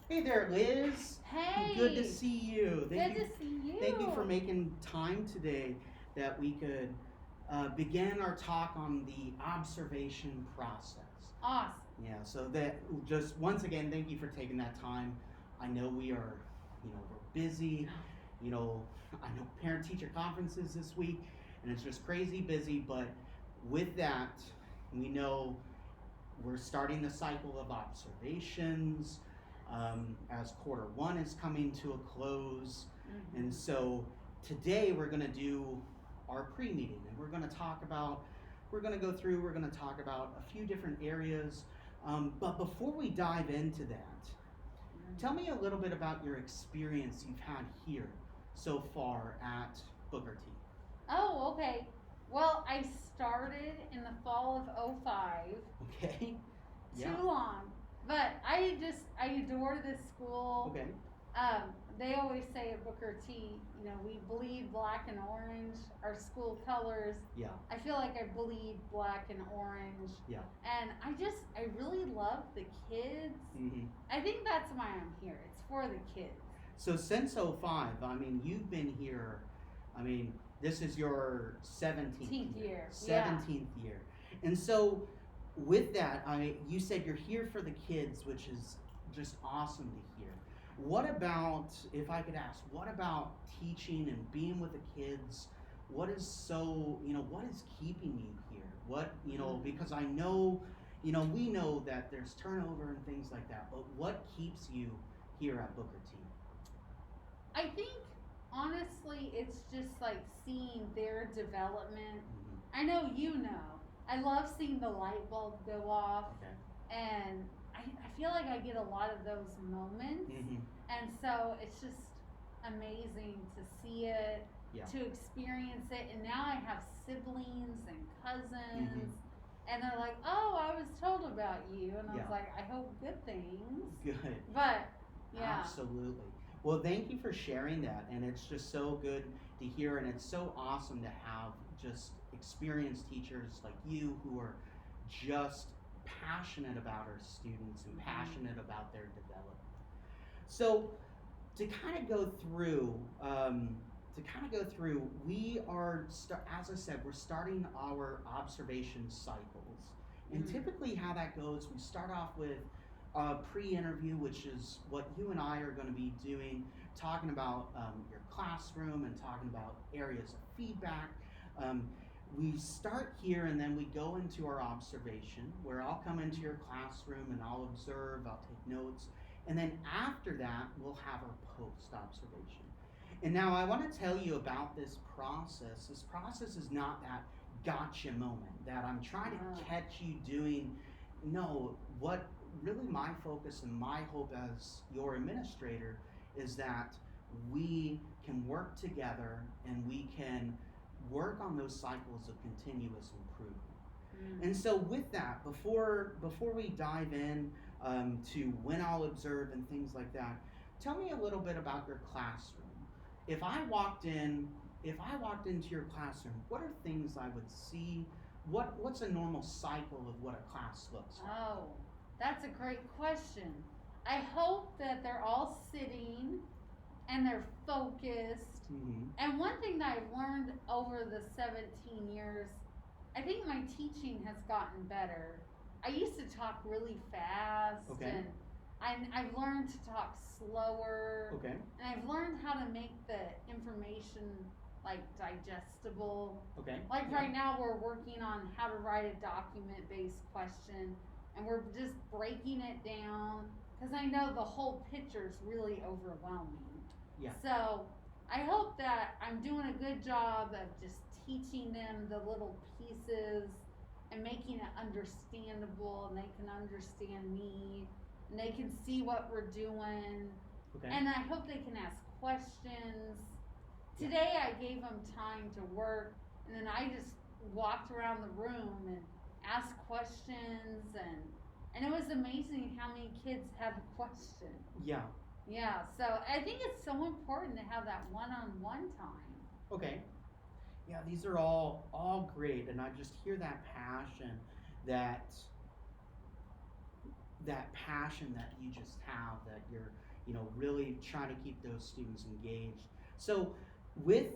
Hey there, Liz. Hey, Good to see you. good to see you. Thank you for making time today that we could begin our talk on the observation process. Awesome. Yeah, so that just once again, thank you for taking that time. I know we are, we're busy. You know, I know parent teacher conferences this week, and it's just crazy busy. But with that, we know we're starting the cycle of observations as quarter one is coming to a close. And so today we're going to do our pre-meeting, and we're going to talk about, we're going to go through, we're going to talk about a few different areas. But before we dive into that, tell me a little bit about your experience you've had here so far at Booker T. Oh, okay. Well, I started in the fall of '05. Okay. Yeah. Too long. But I adore this school. Okay. They always say at Booker T, we bleed black and orange, our school colors. Yeah. I feel like I bleed black and orange. Yeah. And I really love the kids. Mm-hmm. I think that's why I'm here. It's for the kids. So since '05, I mean, you've been here, I mean, this is your 17th year. 17th year. And so with that, you said you're here for the kids, which is just awesome to hear. What about, if I could ask, what about teaching and being with the kids? What is so, what is keeping you here? What, because I know, we know that there's turnover and things like that, but what keeps you here at Booker T? I think, honestly, it's just like seeing their development. I know I love seeing the light bulb go off. Okay. And I feel like I get a lot of those moments. And so it's just amazing to see it, to experience it. And now I have siblings and cousins. And they're like, oh, I was told about you. And I was like, I hope good things. Good. But, yeah. Absolutely. Well, thank you for sharing that. And it's just so good to hear. And it's so awesome to have just experienced teachers like you who are just passionate about our students and passionate about their development. So to kind of go through, we are, as I said, we're starting our observation cycles. And typically how that goes, we start off with a pre-interview, which is what you and I are going to be doing, talking about your classroom and talking about areas of feedback. We start here and then we go into our observation, where I'll come into your classroom and I'll observe, I'll take notes, and then after that we'll have our post-observation. And now I want to tell you about this process. This process is not that gotcha moment that I'm trying to catch you doing. No, what really my focus and my hope as your administrator is that we can work together and we can work on those cycles of continuous improvement. And so with that, before we dive in to when I'll observe and things like that, tell me a little bit about your classroom. If I walked into your classroom, what are things I would see? What's a normal cycle of what a class looks like? Oh, that's a great question. I hope that they're all sitting and they're focused. And one thing that I've learned over the 17 years, I think my teaching has gotten better. I used to talk really fast, and I've learned to talk slower. And I've learned how to make the information like digestible. Like right now we're working on how to write a document-based question, and we're just breaking it down because I know the whole picture is really overwhelming. So I hope that I'm doing a good job of just teaching them the little pieces and making it understandable, and they can understand me and they can see what we're doing. And I hope they can ask questions. Today I gave them time to work, and then I just walked around the room and asked questions, and it was amazing how many kids had a question. Yeah, so I think it's so important to have that one-on-one time. Yeah, these are all great, and I just hear that passion that that passion that you just have, that you're, really trying to keep those students engaged. So, with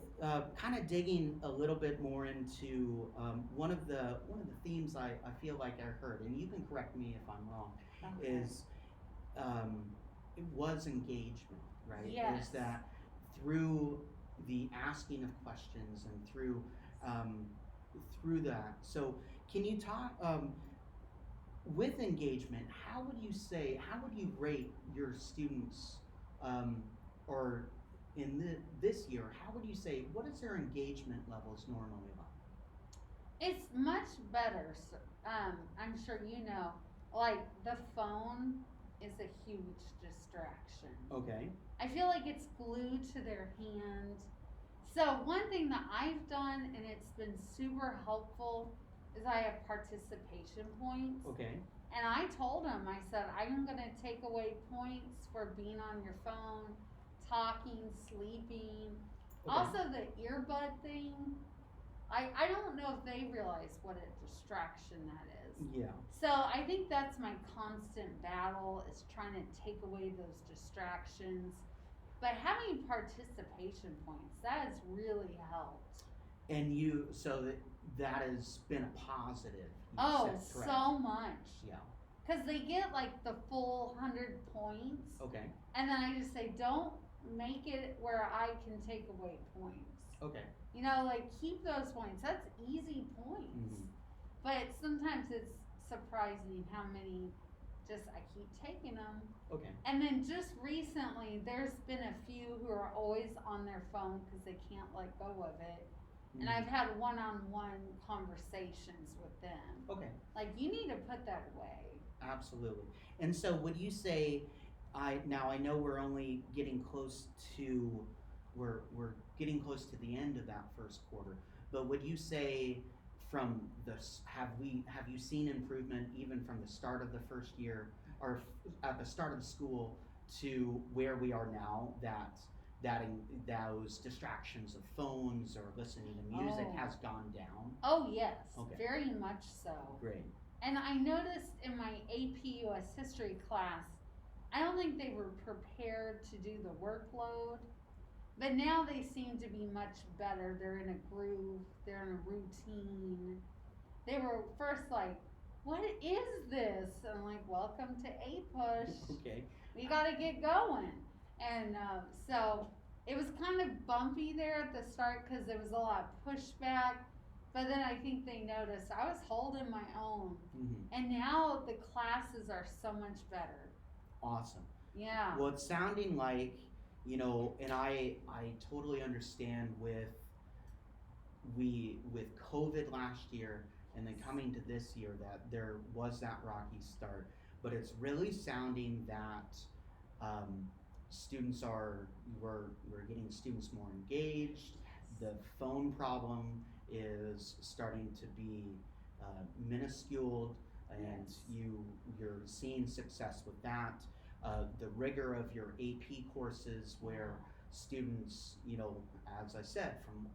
kind of digging a little bit more into one of the themes I feel like I heard, and you can correct me if I'm wrong, Okay. is it was engagement, right? Yes. Is that through the asking of questions and um, through that. So, can you talk with engagement? How would you rate your students, or this year? How would you say, what is their engagement levels normally like? It's much better. I'm sure you know, like the phone is a huge distraction. Okay. I feel like it's glued to their hand. So one thing that I've done, and it's been super helpful, is I have participation points. Okay. And I told them, I said, I'm going to take away points for being on your phone, talking, sleeping. Okay. Also, the earbud thing, I don't know if they realize what a distraction that is. Yeah. So I think that's my constant battle, is trying to take away those distractions. But having participation points, that has really helped. And that has been a positive. Oh, said, correct? so much. Yeah. Because they get like the full 100 points. Okay. And then I just say, don't make it where I can take away points. Okay. Like keep those points. That's easy points. Mm-hmm. But sometimes it's surprising how many I keep taking them. Okay. And then just recently, there's been a few who are always on their phone because they can't let go of it. Mm-hmm. And I've had one-on-one conversations with them. Okay. Like, you need to put that away. Absolutely. And so, would you say, I know we're only getting close to we're getting close to the end of that first quarter, but would you say from this, have you seen improvement even from the start of the first year, or at the start of the school, to where we are now, those distractions of phones or listening to music has gone down? Oh yes, okay. Very much so. Great. And I noticed in my AP US history class, I don't think they were prepared to do the workload, but now they seem to be much better. They're in a groove, they're in a routine. They were first like, what is this? And I'm like, welcome to A-Push. Okay. We gotta get going. And so it was kind of bumpy there at the start because there was a lot of pushback. But then I think they noticed I was holding my own. Mm-hmm. And now the classes are so much better. Awesome. Yeah. Well, it's sounding like, and I totally understand with COVID last year and then coming to this year that there was that rocky start, but it's really sounding that we're getting students more engaged. Yes. The phone problem is starting to be minusculed, and yes. you're seeing success with that. The rigor of your AP courses, where students, as I said, from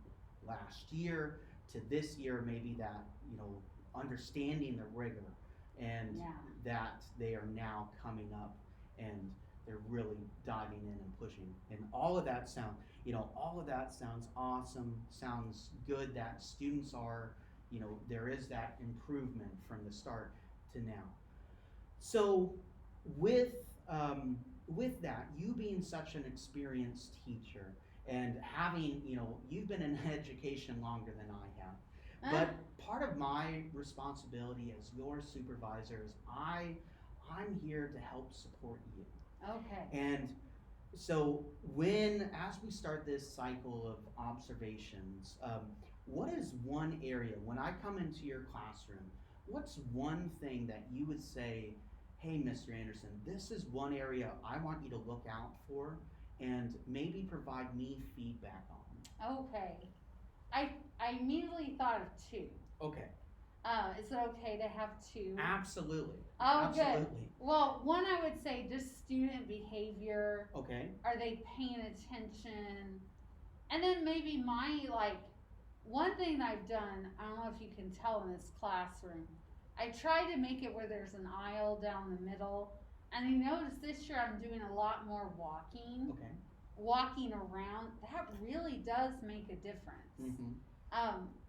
last year to this year, maybe that, understanding the rigor, and that they are now coming up and they're really diving in and pushing. And all of that sounds awesome, sounds good, that students are, there is that improvement from the start to now. So with that, you being such an experienced teacher and having, you've been in education longer than I have, but part of my responsibility as your supervisor is I'm here to help support you. Okay. And so as we start this cycle of observations, what is one area, when I come into your classroom, what's one thing that you would say, hey, Mr. Anderson, this is one area I want you to look out for and maybe provide me feedback on? Okay. I immediately thought of two. Okay. Is it okay to have two? Absolutely. Oh, Absolutely. good. Well, one I would say just student behavior. Okay. Are they paying attention? And then maybe one thing I've done, I don't know if you can tell in this classroom, I try to make it where there's an aisle down the middle. And I noticed this year I'm doing a lot more walking. Okay. Walking around, that really does make a difference. Mm-hmm.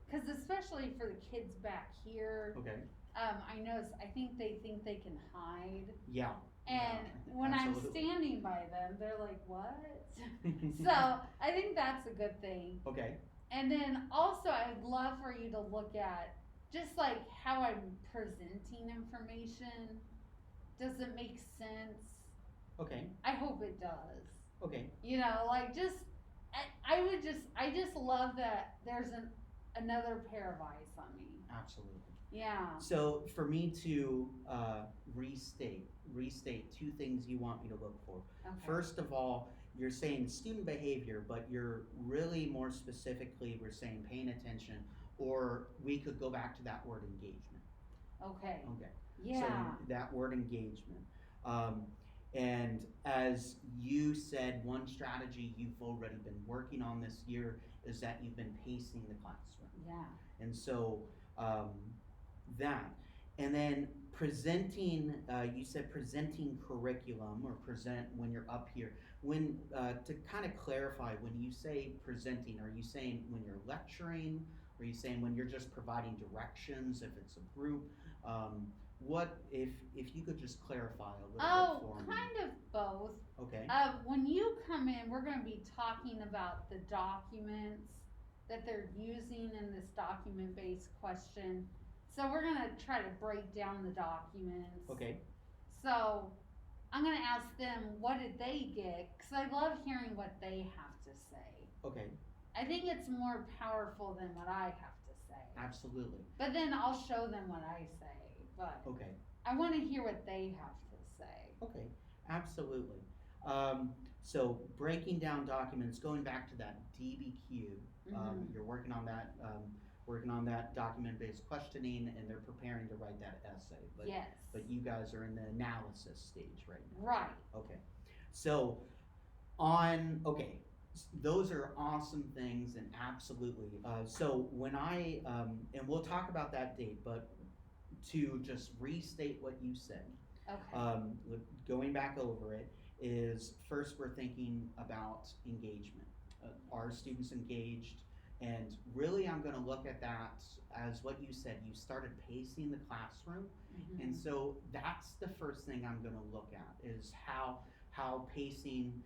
Because especially for the kids back here, Okay. I think they can hide. Yeah. And when absolutely. I'm standing by them, they're like, what? So I think that's a good thing. Okay. And then also, I'd love for you to look at just like how I'm presenting information. Does it make sense? Okay. I hope it does. Okay. You know, like I just love that there's another pair of eyes on me. Absolutely. Yeah. So for me to restate two things you want me to look for. Okay. First of all, you're saying student behavior, but you're really more specifically, we're saying paying attention, or we could go back to that word engagement. Okay. Okay. Yeah. So that word engagement. And as you said, one strategy you've already been working on this year is that you've been pacing the classroom. Yeah. And so that. And then presenting, you said presenting curriculum or present when you're up here. When to kind of clarify, when you say presenting, are you saying when you're lecturing? Are you saying when you're just providing directions if it's a group? What if you could just clarify a little bit for me? Kind of both. Okay. When you come in, we're going to be talking about the documents that they're using in this document-based question. So we're going to try to break down the documents. Okay. So I'm going to ask them, what did they get? Because I love hearing what they have to say. Okay. I think it's more powerful than what I have to say. Absolutely. But then I'll show them what I say. But okay. I want to hear what they have to say. Okay. Absolutely. So breaking down documents, going back to that DBQ, you're working on that document-based questioning, and they're preparing to write that essay. But, yes. But you guys are in the analysis stage right now. Right. Okay. So those are awesome things, and absolutely. So when and we'll talk about that date, but to just restate what you said, okay. Going back over it, is first we're thinking about engagement. Are students engaged? And really I'm going to look at that as what you said. You started pacing the classroom. And so that's the first thing I'm going to look at is how pacing,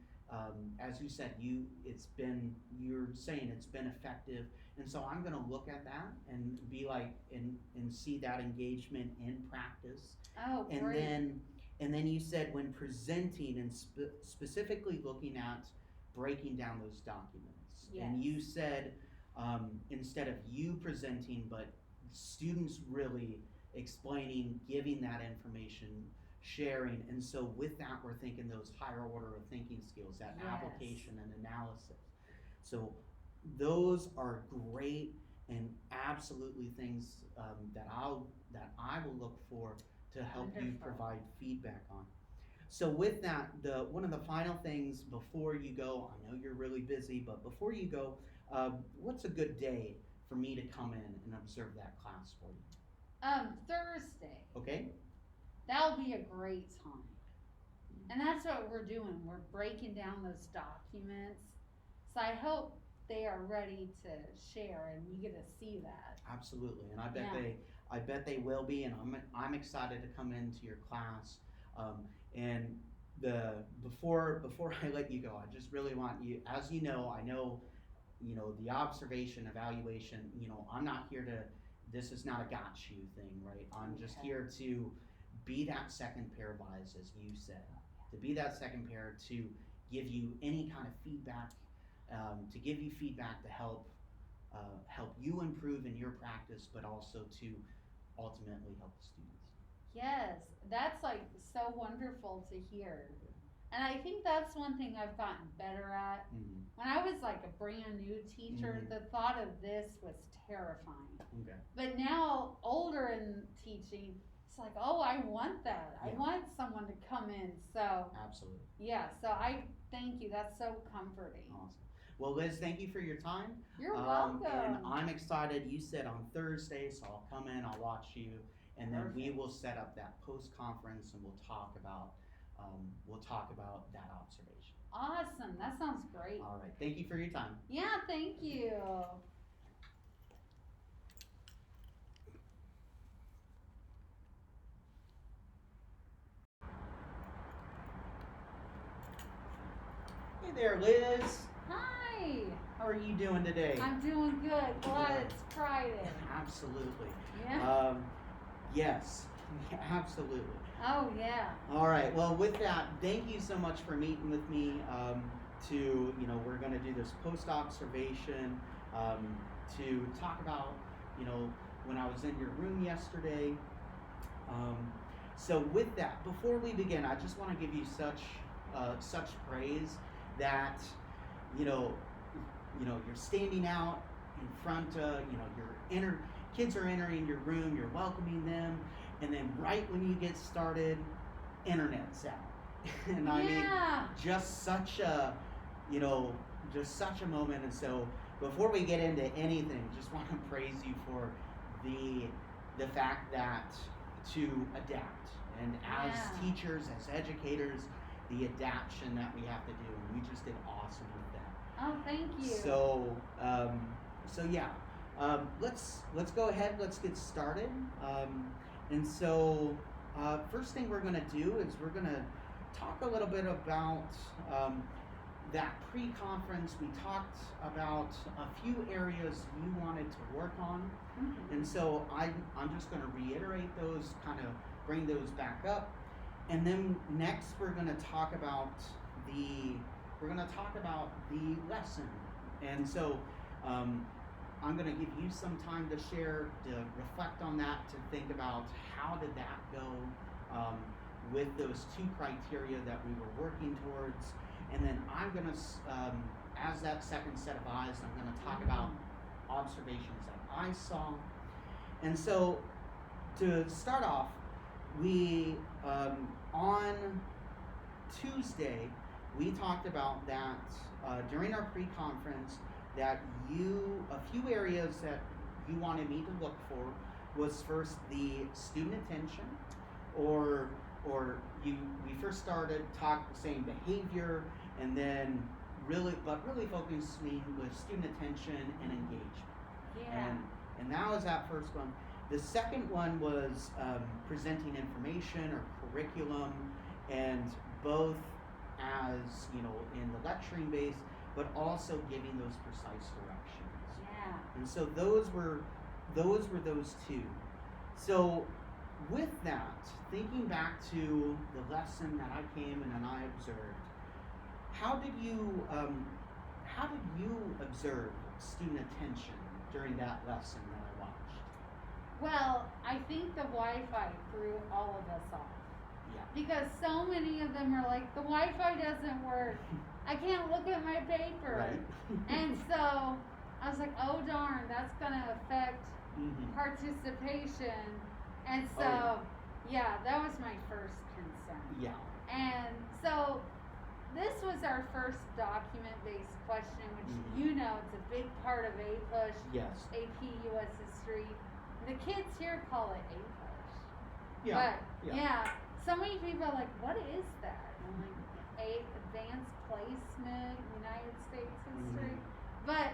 as you said, you're saying it's been effective. And so I'm going to look at that and be like, and see that engagement in practice. Oh, great. And then you said when presenting and specifically looking at breaking down those documents. Yes. And you said instead of you presenting, but students really explaining, giving that information, sharing. And so with that, we're thinking those higher order of thinking skills, that yes. application and analysis. So those are great and absolutely things that I will look for to help Wonderful. you provide feedback on. So with that, one of the final things before you go, I know you're really busy, but before you go, what's a good day for me to come in and observe that class for you? Thursday. Okay. That'll be a great time. And that's what we're doing. We're breaking down those documents. So I hope they are ready to share and you get to see that. Absolutely. And I bet they will be, and I'm excited to come into your class. And before I let you go, I just really want you, as you know, I know, the observation, evaluation, I'm not here this is not a got you thing, right? I'm just here to be that second pair of eyes, as you said, to be that second pair to give you any kind of feedback, to give you feedback to help you improve in your practice, but also to ultimately help the students. Yes, that's like so wonderful to hear. And I think that's one thing I've gotten better at. When I was like a brand new teacher, the thought of this was terrifying. Okay. But now, older in teaching, it's like, oh, I want that. Yeah. I want someone to come in. So Absolutely. yeah, so I thank you. That's so comforting. Awesome. Well, Liz, thank you for your time. You're welcome. And I'm excited. You said on Thursday, so I'll come in, I'll watch you, and then we Perfect. will set up that post-conference, and we'll talk about that observation. Awesome. That sounds great. All right. Thank you for your time. Yeah, thank you. Hey there, Liz. Hi. How are you doing today? I'm doing good. Glad it's Friday. Absolutely. Yeah. Yes, absolutely. Oh, yeah. All right. Well, with that, thank you so much for meeting with me. We're going to do this post observation to talk about, when I was in your room yesterday. So with that, before we begin, I just want to give you such praise that, you're standing out in front of, kids are entering your room, you're welcoming them, and then right when you get started, internet's out. And I mean, just such a moment. And so before we get into anything, just want to praise you for the fact that to adapt, and as teachers, as educators, the adaptation that we have to do, and you just did awesome with that. Oh, thank you. So yeah, let's go ahead. Let's get started. First thing we're gonna do is we're gonna talk a little bit about that pre-conference. We talked about a few areas you wanted to work on, and so I'm just gonna reiterate those, kind of bring those back up, and then next we're gonna talk about the lesson. And so I'm going to give you some time to share, to reflect on that, to think about how did that go with those two criteria that we were working towards. And then I'm going to, as that second set of eyes, I'm going to talk about observations that I saw. And so to start off, we, on Tuesday, we talked about that during our pre-conference, that a few areas that you wanted me to look for was first the student attention, we first started saying behavior, and then really focusing with student attention and engagement. Yeah. And that was that first one. The second one was presenting information or curriculum, and both as in the lecturing base, but also giving those precise directions. Yeah. And so those were those two. So with that, thinking back to the lesson that I came and I observed, how did you observe student attention during that lesson that I watched? Well, I think the Wi-Fi threw all of us off. Yeah. Because so many of them are like, the Wi-Fi doesn't work. I can't look at my paper. Right. And so I was like, oh darn, that's gonna affect participation. And so, that was my first concern. Yeah. And so this was our first document-based question, which it's a big part of APUSH. Yes. AP US History. The kids here call it APUSH. Yeah. But so many people are like, what is that? And I'm like, Advanced Placement, United States History. But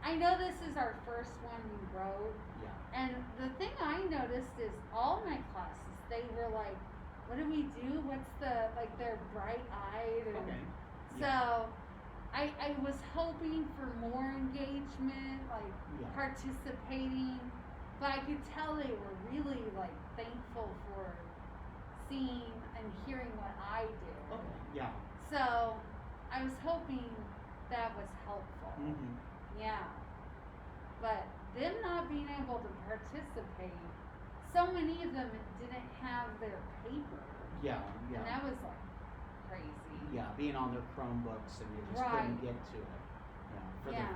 I know this is our first one we wrote. Yeah. And the thing I noticed is all my classes, they were like, what do we do? What's they're bright-eyed. And Okay. so I was hoping for more engagement, participating, but I could tell they were really thankful for seeing and hearing what I did. Okay. Yeah. So I was hoping that was helpful. Yeah. But them not being able to participate, so many of them didn't have their paper. Yeah. And that was crazy. Yeah, being on their Chromebooks and you just couldn't get to it. Yeah.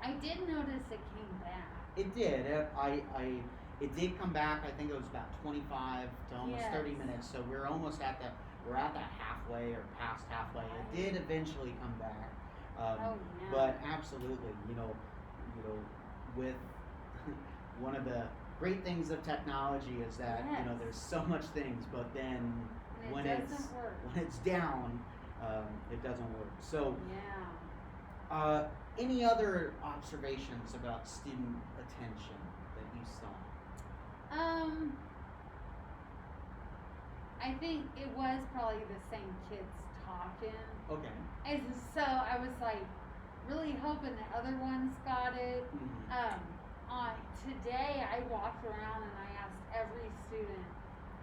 I did notice it came back. It did. It did come back. I think it was about 25 to almost 30 minutes. So we're almost at the halfway or past halfway. It did eventually come back. But absolutely, with one of the great things of technology is that Yes. there's so much things, but then And when it it's doesn't work. when it's down, it doesn't work. So, Yeah. any other observations about student attention that you saw? I think it was probably the same kids talking. Okay. And so I was like really hoping the other ones got it. Mm-hmm. On today, I walked around and I asked every student,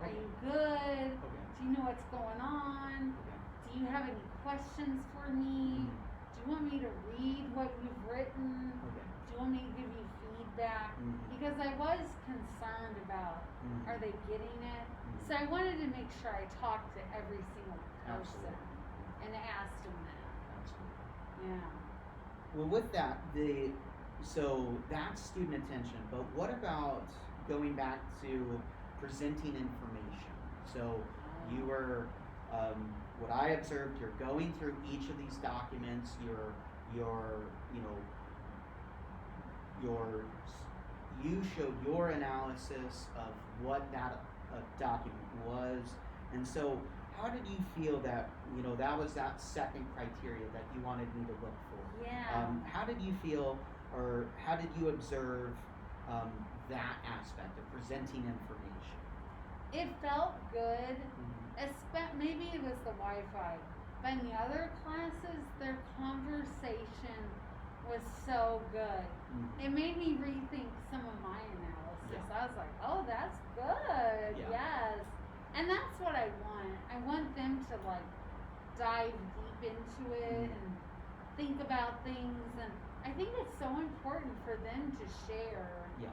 "Are Okay. you good? Okay. Do you know what's going on? Okay. Do you have any questions for me? Mhm. Do you want me to read what you've written? Okay. Do you want me to give you feedback?" Mhm. Because I was concerned about, Mhm. are they getting it? Mhm. So I wanted to make sure I talked to every single person Absolutely. and asked them that. Absolutely. Yeah. Well, with that, so that's student attention. But what about going back to presenting information? So you were, what I observed, you're going through each of these documents. You showed your analysis of what that document was, and so how did you feel that that was that second criteria that you wanted me to look for? Yeah. How did you feel, or how did you observe that aspect of presenting information? It felt good. Mm-hmm. Maybe it was the Wi-Fi, but in the other classes, their conversation was so good. Mm-hmm. It made me rethink some of my analysis. Yeah. I was like, "Oh, that's good. Yeah. Yes," and that's what I want. I want them to like dive deep into it Mhm. and think about things, and I think it's so important for them to share. Yeah.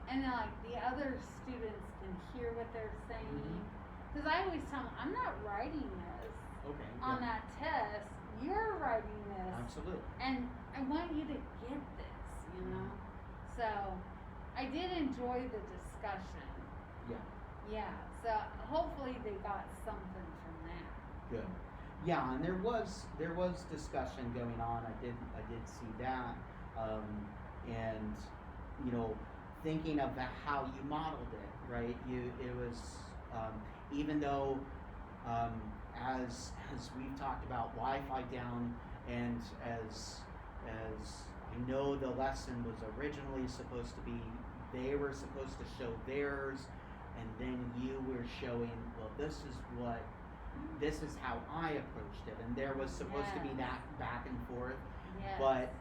And then, like, the other students can hear what they're saying. Mhm. Because I always tell them, I'm not writing this Okay. on yeah. that test. You're writing this. Absolutely. And I want you to get this, So I did enjoy the discussion. Yeah. Yeah. So hopefully they got something from that. Good. Yeah, and there was discussion going on. I did see that, and thinking of how you modeled it, right? It was even though as we've talked about Wi-Fi down, and as I know the lesson was originally supposed to be, they were supposed to show theirs, and then you were showing, well, this is how I approached it, and there was supposed to be Yes. that back and forth, Yes. but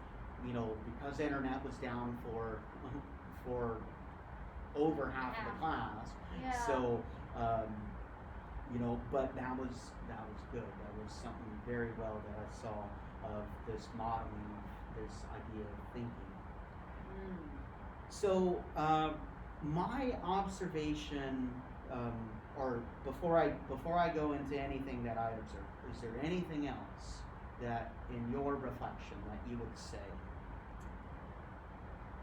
because the internet was down for over half of the class, Yeah. so but that was good. That was something very well that I saw of this modeling of this idea of thinking. Mm. So my observation, or before I go into anything that I observed, is there anything else that in your reflection that you would say?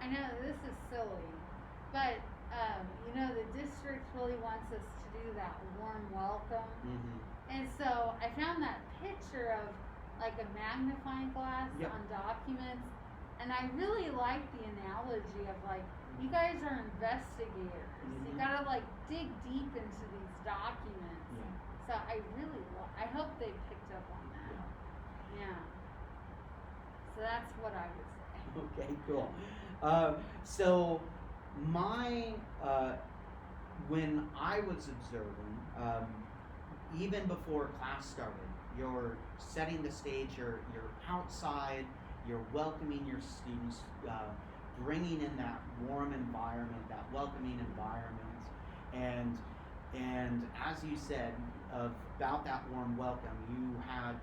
I know this is silly, but the district really wants us to do that warm welcome. Mm-hmm. And so I found that picture of like a magnifying glass Yep. on documents, and I really like the analogy of like, you guys are investigators. You Mhm. gotta like dig deep into these documents. Yeah. So I really I hope they picked up on that. Yeah. So that's what I would say. Okay, cool. So my when I was observing, even before class started, you're setting the stage. You're outside. You're welcoming your students, bringing in that warm environment, that welcoming environment, and as you said about that warm welcome, you had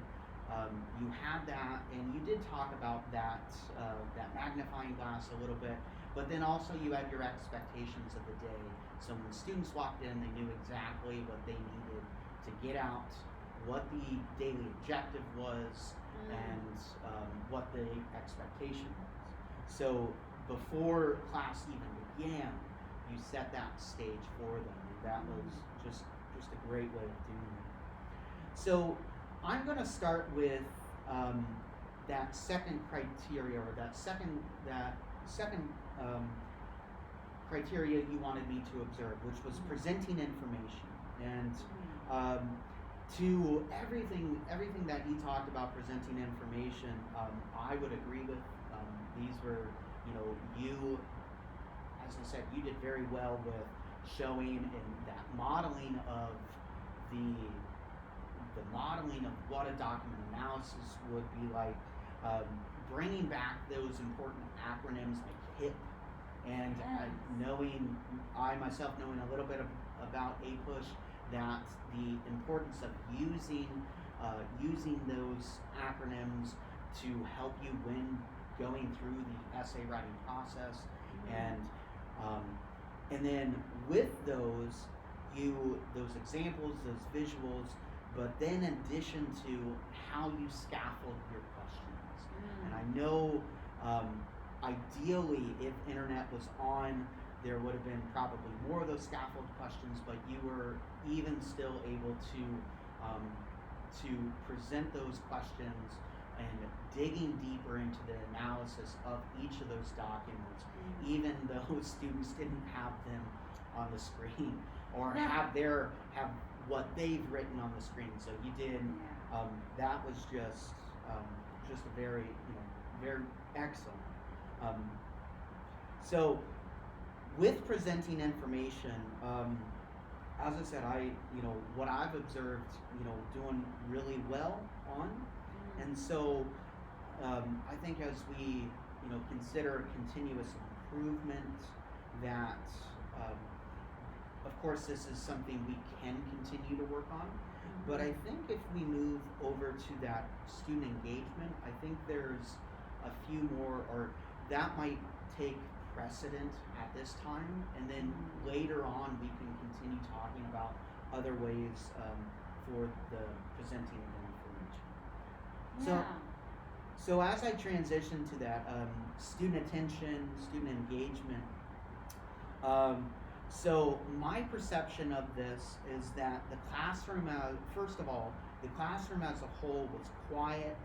that, and you did talk about that magnifying glass a little bit, but then also you had your expectations of the day. So when students walked in, they knew exactly what they needed to get out, what the daily objective was, and what the expectation was. So before class even began, you set that stage for them, and that was just a great way of doing it. So I'm going to start with that second criteria, or that second criteria you wanted me to observe, which was presenting information. And to everything that he talked about presenting information, I would agree with. These were, you, as I said, you did very well with showing and that modeling of the modeling of what a document analysis would be like, bringing back those important acronyms like HIP, and I myself knowing a little bit about APUSH, that the importance of using those acronyms to help you when going through the essay writing process, and then with those examples, those visuals, but then in addition to how you scaffold your questions. And I know ideally if internet was on, there would have been probably more of those scaffold questions, but you were even still able to present those questions and digging deeper into the analysis of each of those documents, even though students didn't have them on the screen or have what they've written on the screen. So you did. That was just a very very excellent. So with presenting information, as I said, what I've observed, doing really well on. And so I think as we, consider continuous improvement, that of course this is something we can continue to work on. But I think if we move over to that student engagement, I think there's a few more, or that might take precedent at this time, and then later on we can continue talking about other ways for the presenting of information. So as I transition to that, student attention, student engagement, so my perception of this is that the classroom, first of all, the classroom as a whole was quiet.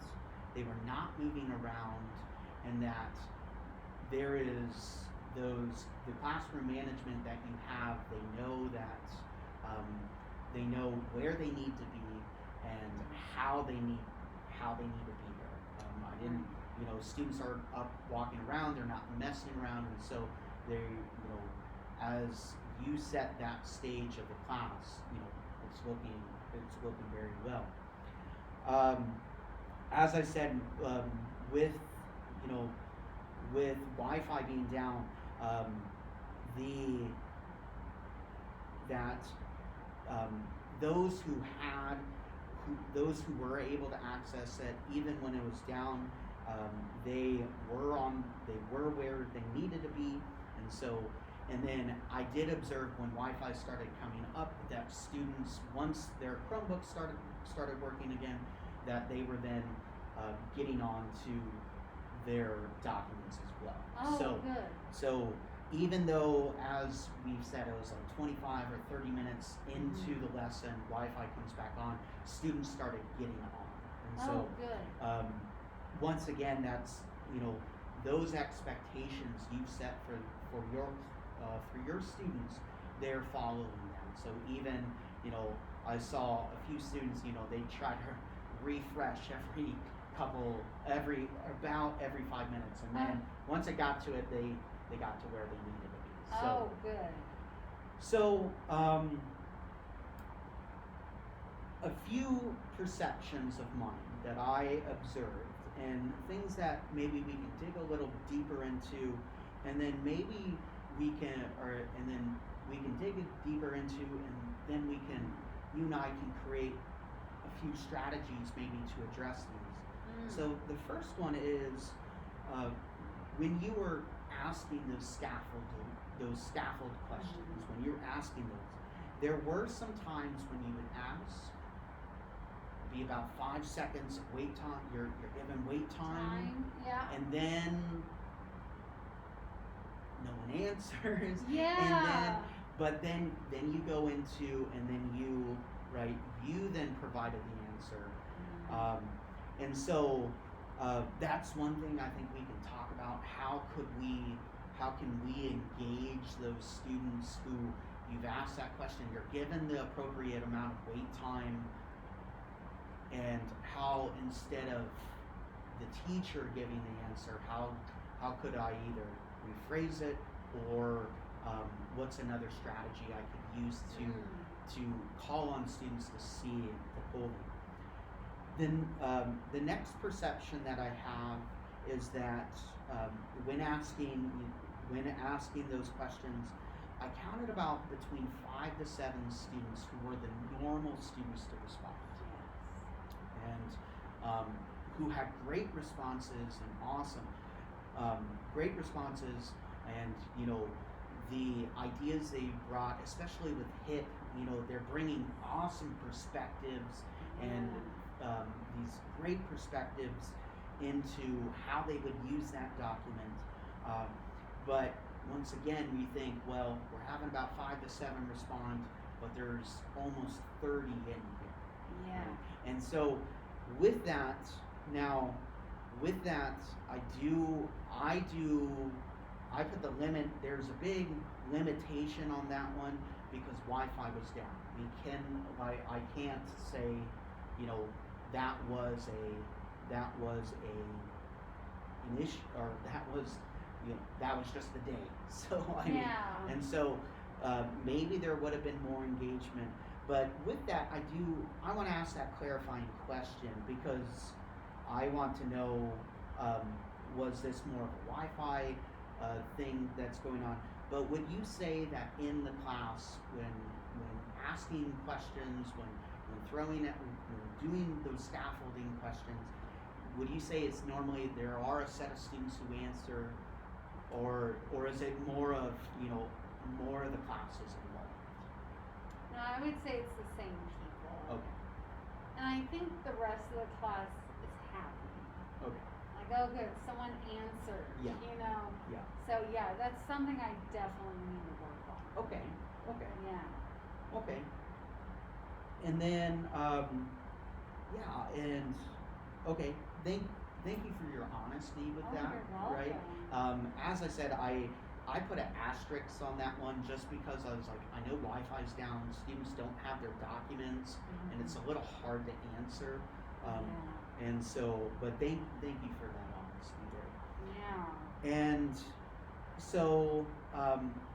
They were not moving around, and that there is the classroom management that you have. They know that they know where they need to be and how they need to be there. I didn't, students are up walking around. They're not messing around, and so they, as you set that stage of the class, it's looking very well. As I said, with Wi-Fi being down, those who were able to access it, even when it was down, they were where they needed to be, and then I did observe when Wi-Fi started coming up that students, once their Chromebooks started working again, that they were then getting on to their documents as well. Good. So even though, as we've said, it was like 25 or 30 minutes into the lesson, Wi-Fi comes back on, students started getting on. And good. Once again, that's, those expectations you've set for your students, they're following them. So even, I saw a few students, they try to refresh about every 5 minutes, and then once it got to it, they got to where they needed to be. So, good. So a few perceptions of mine that I observed, and things that maybe we can dig a little deeper into, and then maybe we can dig deeper into, and then you and I can create a few strategies maybe to address these. So the first one is when you were asking those scaffold questions, when you were asking those, there were some times when you would ask, be about 5 seconds of wait time, you're given wait time, and then no one answers, but then you go into, and then you then provided the answer, and so that's one thing I think we can talk about. How could we how can we engage those students who you've asked that question, you're given the appropriate amount of wait time, and how instead of the teacher giving the answer, how could I either rephrase it, or what's another strategy I could use to call on students to see the pull them. Then the next perception that I have is that when asking those questions, I counted about between 5 to 7 students who were the normal students to respond, and who had great responses and awesome, great responses, and the ideas they brought, especially with HIP, they're bringing awesome perspectives and these great perspectives into how they would use that document. But once again, we think, well, we're having about 5 to 7 respond, but there's almost 30 in here. Yeah. And so with that, I put the limit, there's a big limitation on that one because Wi-Fi was down. I can't say, that was an issue, or that was just the day. So and so maybe there would have been more engagement. But with that, I want to ask that clarifying question, because I want to know, was this more of a Wi-Fi thing that's going on? But would you say that in the class, when asking questions, when throwing it, when doing those scaffolding questions, would you say it's normally there are a set of students who answer, or is it more of more of the classes involved? No, I would say it's the same people. Okay. And I think the rest of the class is happy. Okay. Like, oh good, someone answered. Yeah. Yeah. So yeah, that's something I definitely need to work on. Okay. Okay. Yeah. Okay. And then okay. Thank you for your honesty with that. You're welcome. Right. As I said, I put an asterisk on that one just because I was like, I know Wi-Fi's down, students don't have their documents, and it's a little hard to answer. And so, but thank you for that honesty there. Yeah. And so,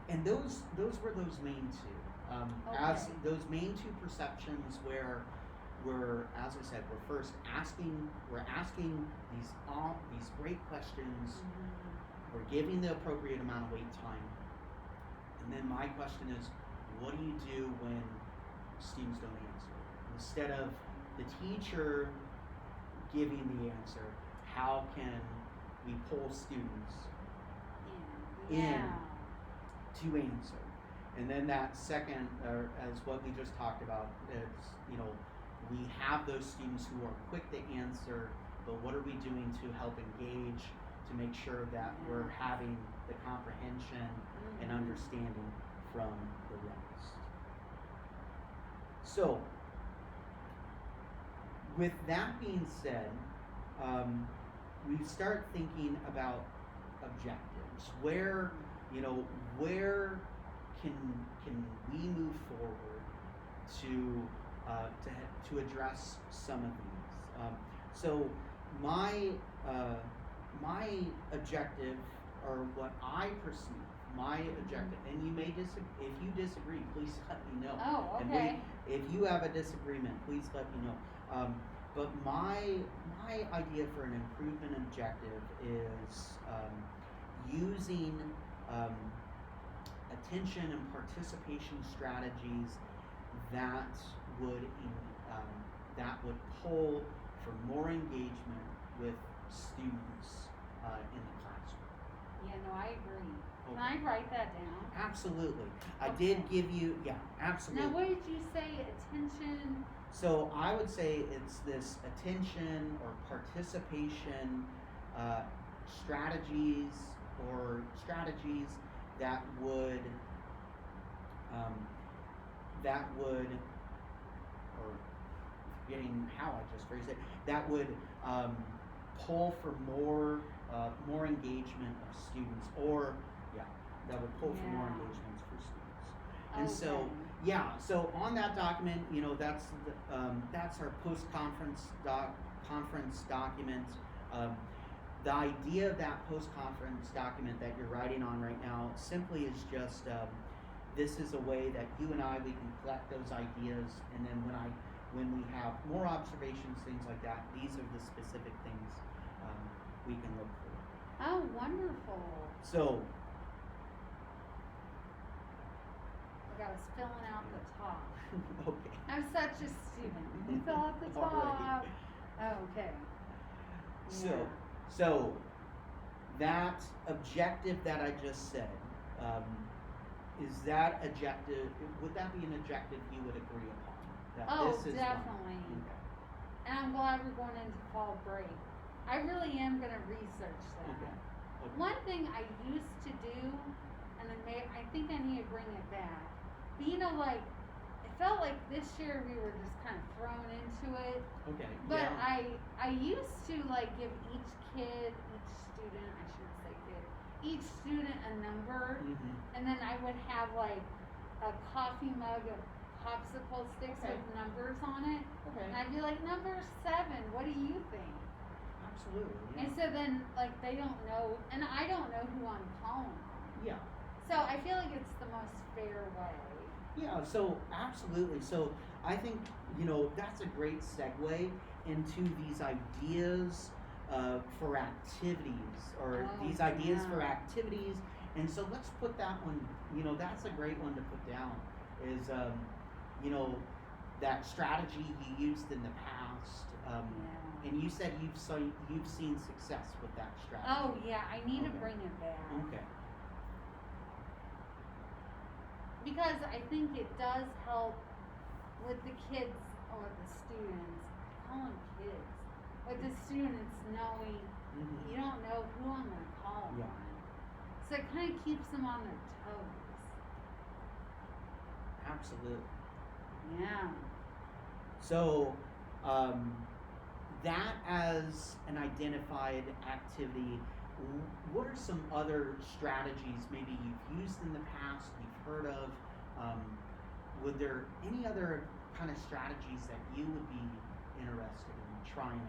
and those were those main two. As those main two perceptions where we're, as I said, we're asking these great questions. We're giving the appropriate amount of wait time. And then my question is, what do you do when students don't answer? Instead of the teacher giving the answer, how can we pull students in to answer? And then that second, as what we just talked about, is, we have those students who are quick to answer, but what are we doing to help engage, to make sure that we're having the comprehension and understanding from the rest? So, with that being said, we start thinking about objectives. Where can we move forward to address some of these? So my objective, or what I perceive my objective, and you may disagree. If you disagree, please let me know. Oh, okay. And if you have a disagreement, please let me know. But my idea for an improvement objective is using attention and participation strategies that would pull for more engagement with students in the classroom. Yeah, no, I agree. Okay. Can I write that down? Absolutely. I did give you, absolutely. Now, what did you say? Attention? So I would say it's this attention or participation strategies that would, or forgetting how I just phrased it, that would pull for more engagement of students, or that would pull for more Yeah. engagements for students. And so, Okay. yeah, so on that document, that's our post-conference conference document. Um, the idea of that post-conference document that you're writing on right now simply is just this is a way that you and we can collect those ideas, and then when we have more observations, things like that, these are the specific things we can look for. Oh, wonderful. So, I was filling out the top. okay. I'm such a student. You fill out the top. Alright. Oh, okay. So that objective that I just said, is that objective? Would that be an objective you would agree upon? That Oh, this is definitely. Okay. And I'm glad we're going into fall break. I really am going to research that. Okay. One thing I used to do, and I think I need to bring it back. But like, it felt like this year we were just kind of thrown into it. Okay. But yeah. I used to like give each student, I shouldn't say kid, each student a number, and then I would have like a coffee mug of popsicle sticks Okay. with numbers on it. Okay. And I'd be like, number 7, what do you think? Absolutely. Yeah. And so then, like, they don't know, and I don't know who I'm calling on. Yeah. So I feel like it's the most fair way. Yeah, so absolutely. So I think, that's a great segue into these ideas for activities, or these ideas for activities. And so let's put that one, that's a great one to put down, is, that strategy you used in the past. And you said you've seen success with that strategy. Oh, yeah, I need to Okay. bring it back. Okay. Because I think it does help with the kids, or the students, call them kids, with the students knowing you don't know who I'm going to call Yeah. on. So it kind of keeps them on their toes. Absolutely. Yeah. So, that as an identified activity, what are some other strategies maybe you've used in the past, you've heard of? Would there any other kind of strategies that you would be interested in trying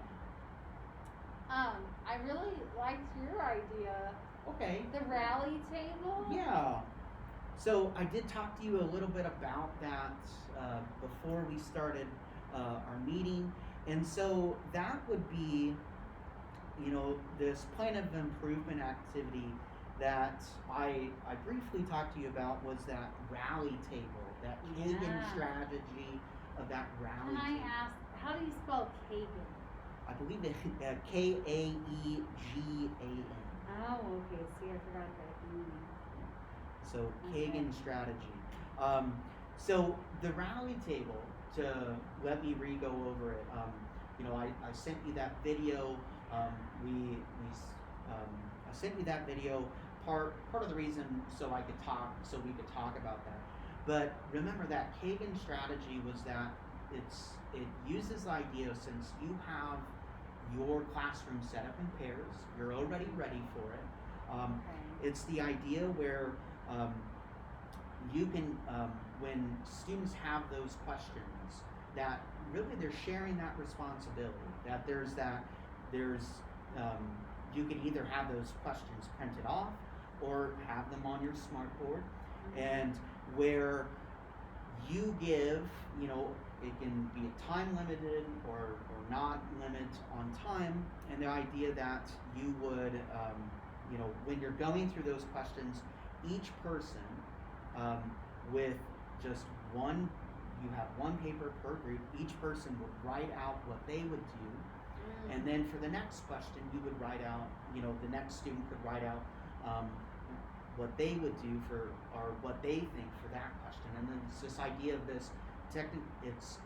out? I really liked your idea. Okay. The rally table? Yeah. So I did talk to you a little bit about that before we started our meeting. And so that would be, this plan of improvement activity that I briefly talked to you about was that rally table, that Kagan strategy of that rally Can I table. ask, how do you spell Kagan? I believe it Kaegan. Oh, okay. See, I forgot that. So Okay. Kagan strategy. So the rally table, to let me re-go over it. I sent you that video. I sent you that video. Part of the reason so we could talk about that. But remember that Kagan strategy was that it uses the idea, since you have your classroom set up in pairs, you're already ready for it. It's the idea where you can, when students have those questions, that really they're sharing that responsibility. That you can either have those questions printed off or have them on your smartboard, and where you give, it can be a time limited or not limit on time, and the idea that you would, when you're going through those questions, each person with just one, you have one paper per group, each person would write out what they would do, and then for the next question, you would write out, the next student could write out what they would do or what they think for that question. And then it's this idea of this, it's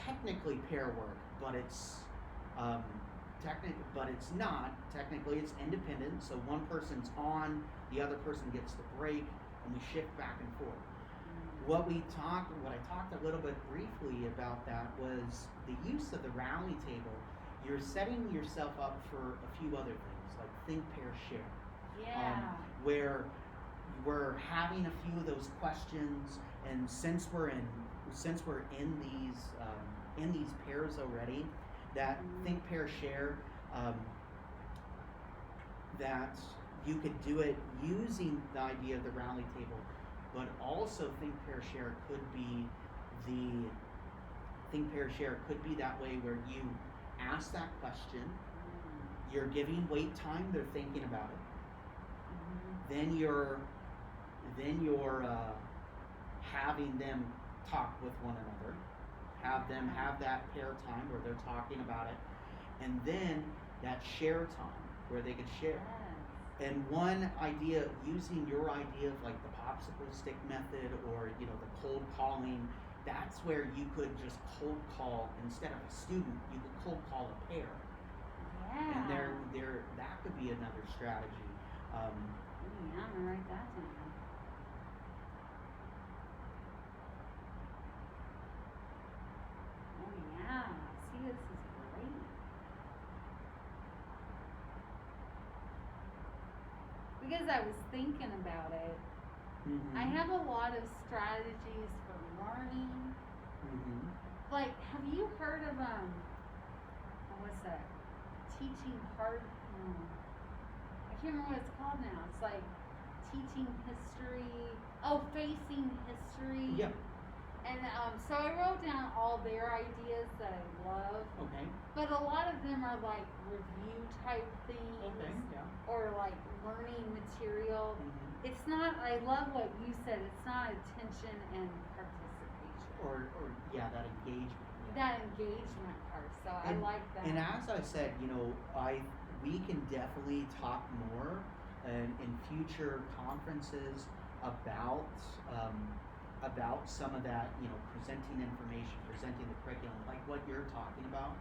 technically pair work, but it's not. Technically, it's independent, so one person's on, the other person gets the break, and we shift back and forth. What I talked a little bit briefly about that was the use of the rally table. You're setting yourself up for a few other things, like think, pair, share. Yeah. Where we're having a few of those questions, and since we're in these pairs already, that think, pair, share, that you could do it using the idea of the rally table, but also think, pair, share could be that way where you ask that question, you're giving wait time, they're thinking about it, then you're having them talk with one another, have them have that pair time where they're talking about it, and then that share time where they could share. And one idea, using your idea of like the popsicle stick method, or the cold calling, that's where you could just cold call instead of a student. You could cold call a pair. Yeah. And that could be another strategy. I'm gonna write that down. Oh yeah. See, this is great. Because I was thinking about it. Mm-hmm. I have a lot of strategies for learning. Mm-hmm. Like, have you heard of what's that? Teaching hard. I can't remember what it's called now. It's like teaching history. Oh, facing history. Yep. And so I wrote down all their ideas that I love. Okay. But a lot of them are like review type things. Okay. Yeah. Or like learning material. Mm-hmm. It's not. I love what you said. It's not attention and participation. Or that engagement. Yeah. That engagement part. So I like that. And as I said, we can definitely talk more in future conferences about some of that, presenting information, presenting the curriculum, like what you're talking about.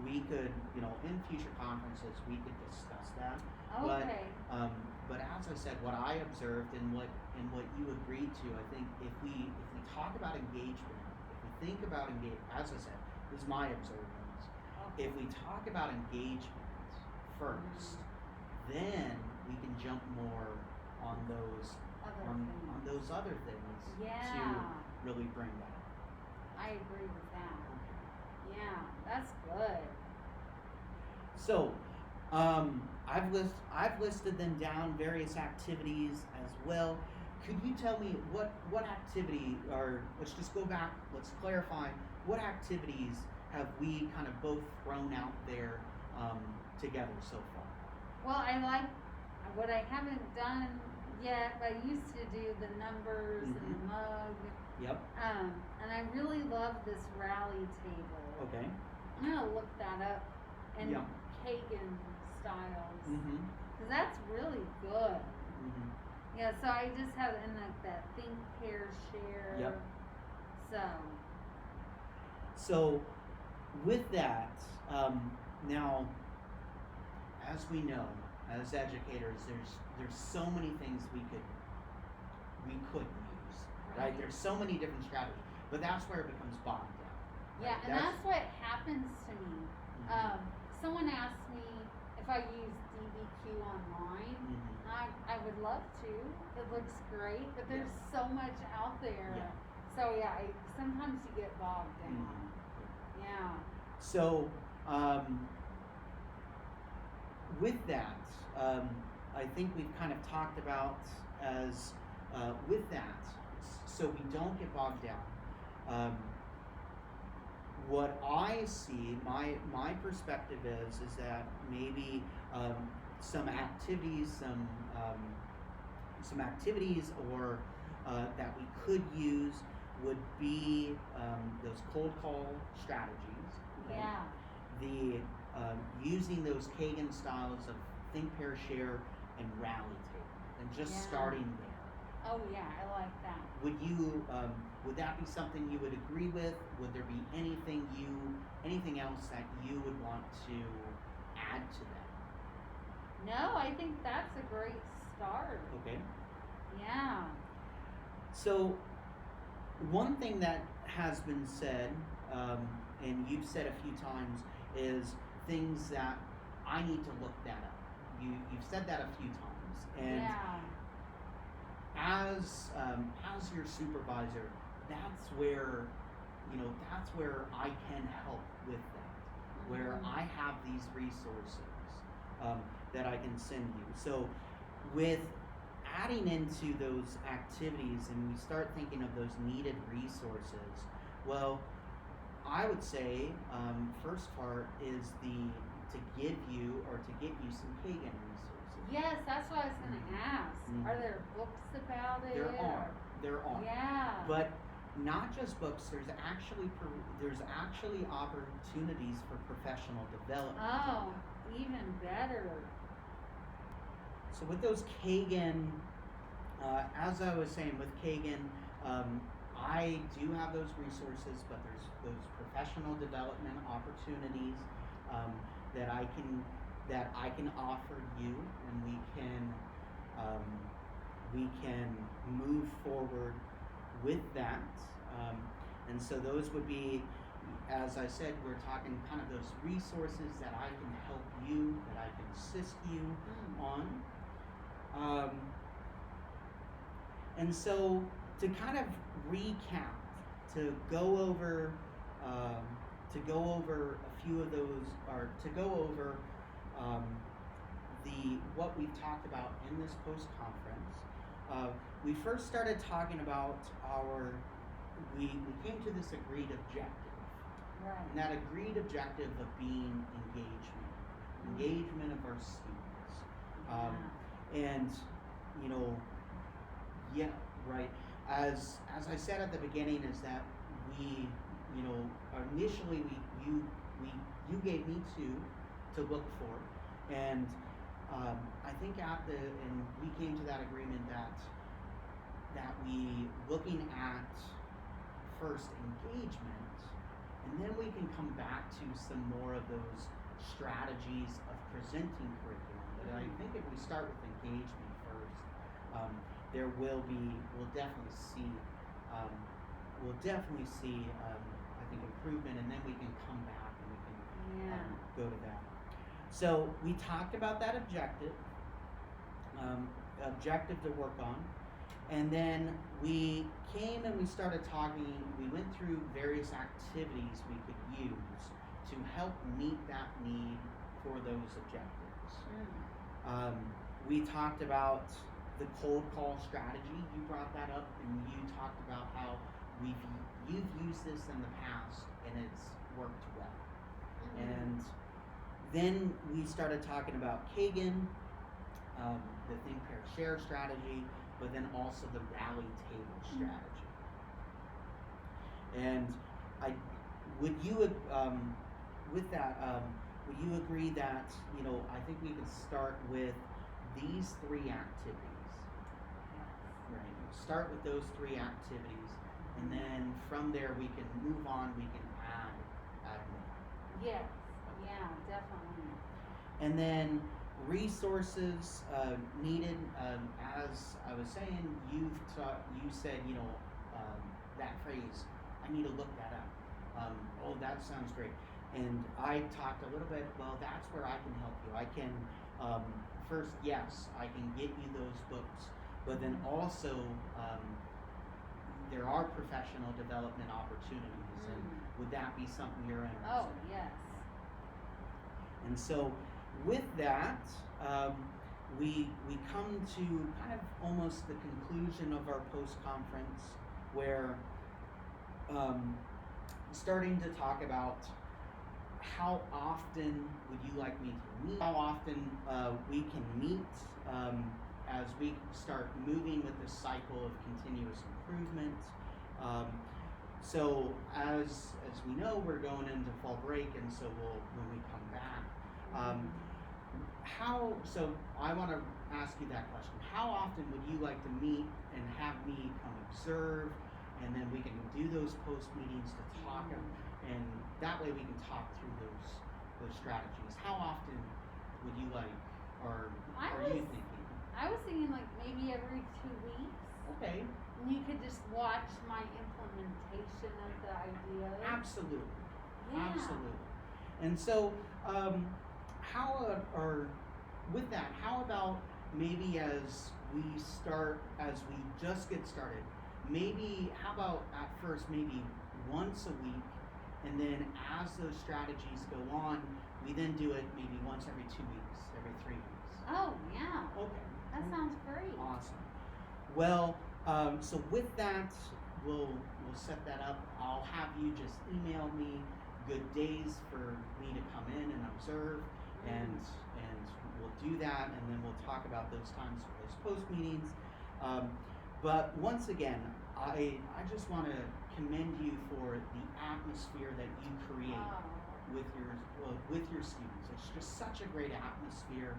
We could, in future conferences, we could discuss that. Okay. But as I said, what I observed and what you agreed to, I think if we talk about engagement, if we think about as I said, this is my observance. Okay. If we talk about engagement first, then we can jump more on those other things to really bring that. I agree with that. Yeah, that's good. So, I've listed them down, various activities as well. Could you tell me what activity, or let's just go back, let's clarify, what activities have we kind of both thrown out there together so far? Well, I like what I haven't done yet, but I used to do the numbers and the mug. Yep. And I really love this rally table. Okay. I'm gonna look that up and Yep. Kagan styles. Mm-hmm. Cause that's really good. Mm-hmm. Yeah, so I just have in like that think, pair, share. Yep. So with that, now, as we know, as educators, there's so many things we could use, right? There's so many different strategies, but that's where it becomes bogged down. yeah, Right? and that's what happens to me. Someone asked me if I use DBQ online. I would love to. It looks great, but there's so much out there. Yeah. So yeah, sometimes you get bogged down. Yeah. So, with that, I think we've kind of talked about as with that, so we don't get bogged down. What I see, my perspective is that maybe some activities, or that we could use would be those cold call strategies. Right? Yeah. The using those Kagan styles of think, pair, share, and rally table, and just starting there. Oh yeah, I like that. Would you? Would that be something you would agree with? Would there be anything else that you would want to add to that? No, I think that's a great start. Okay. Yeah. So, one thing that has been said, and you've said a few times, is things that I need to look that up. You've said that a few times, and as your supervisor, that's where I can help with that, where I have these resources that I can send you. So with adding into those activities and we start thinking of those needed resources, well, I would say first part is to give you or to get you some Kagan resources. Yes, that's what I was going to ask. Mhm. Are there books about it? There are. Yeah. But not just books. There's actually opportunities for professional development. Oh, even better. So with those Kagan, as I was saying, with Kagan, I do have those resources, but there's those professional development opportunities that I can offer you, and we can move forward with that. And so those would be, as I said, we're talking kind of those resources that I can help you, that I can assist you on. And so to kind of recap, to go over a few of those, or to go over what we've talked about in this post-conference. We first started talking about we came to this agreed objective. Right. And that agreed objective of being engagement of our students. And, right, as I said at the beginning, is that we, initially you gave me to look for, and I think and we came to that agreement that we looking at first engagement, and then we can come back to some more of those strategies of presenting curriculum. But I think if we start with engagement first, we'll definitely see I think improvement, and then we can come back and we can go to that. So we talked about that objective to work on. And then we came and we started talking, we went through various activities we could use to help meet that need for those objectives. We talked about the cold call strategy. You brought that up, and you talked about how you've used this in the past and it's worked well. And then we started talking about Kagan, the Think, Pair, Share strategy, but then also the rally table strategy. And would you agree that I think we could start with these three activities? Right. Start with those three activities, and then from there we can move on. We can add more. Yes. Yeah, definitely. And then resources needed. As I was saying, you said that phrase. I need to look that up. Oh, that sounds great. And I talked a little bit. Well, that's where I can help you. I can first, yes, I can get you those books, but then also there are professional development opportunities. And would that be something you're interested in? Oh, yes. And so with that, we come to kind of almost the conclusion of our post-conference, where starting to talk about how often would you like me to meet, how often we can meet as we start moving with this cycle of continuous improvement. So as we know, we're going into fall break, and so when we come back, so I want to ask you that question. How often would you like to meet and have me come observe, and then we can do those post meetings to talk, and that way we can talk through those strategies. How often would you like, or are you thinking? I was thinking like maybe every 2 weeks. Okay. And you could just watch my implementation of the ideas. Absolutely. Yeah. Absolutely. And so, with that, how about maybe as we just get started, maybe how about at first maybe once a week, and then as those strategies go on, we then do it maybe once every 2 weeks, every 3 weeks. Oh, yeah. Okay. That sounds great. Awesome. Well, so with that, we'll set that up. I'll have you just email me good days for me to come in and observe, and we'll do that, and then we'll talk about those times for those post meetings. But once again, I just want to commend you for the atmosphere that you create with your students. It's just such a great atmosphere.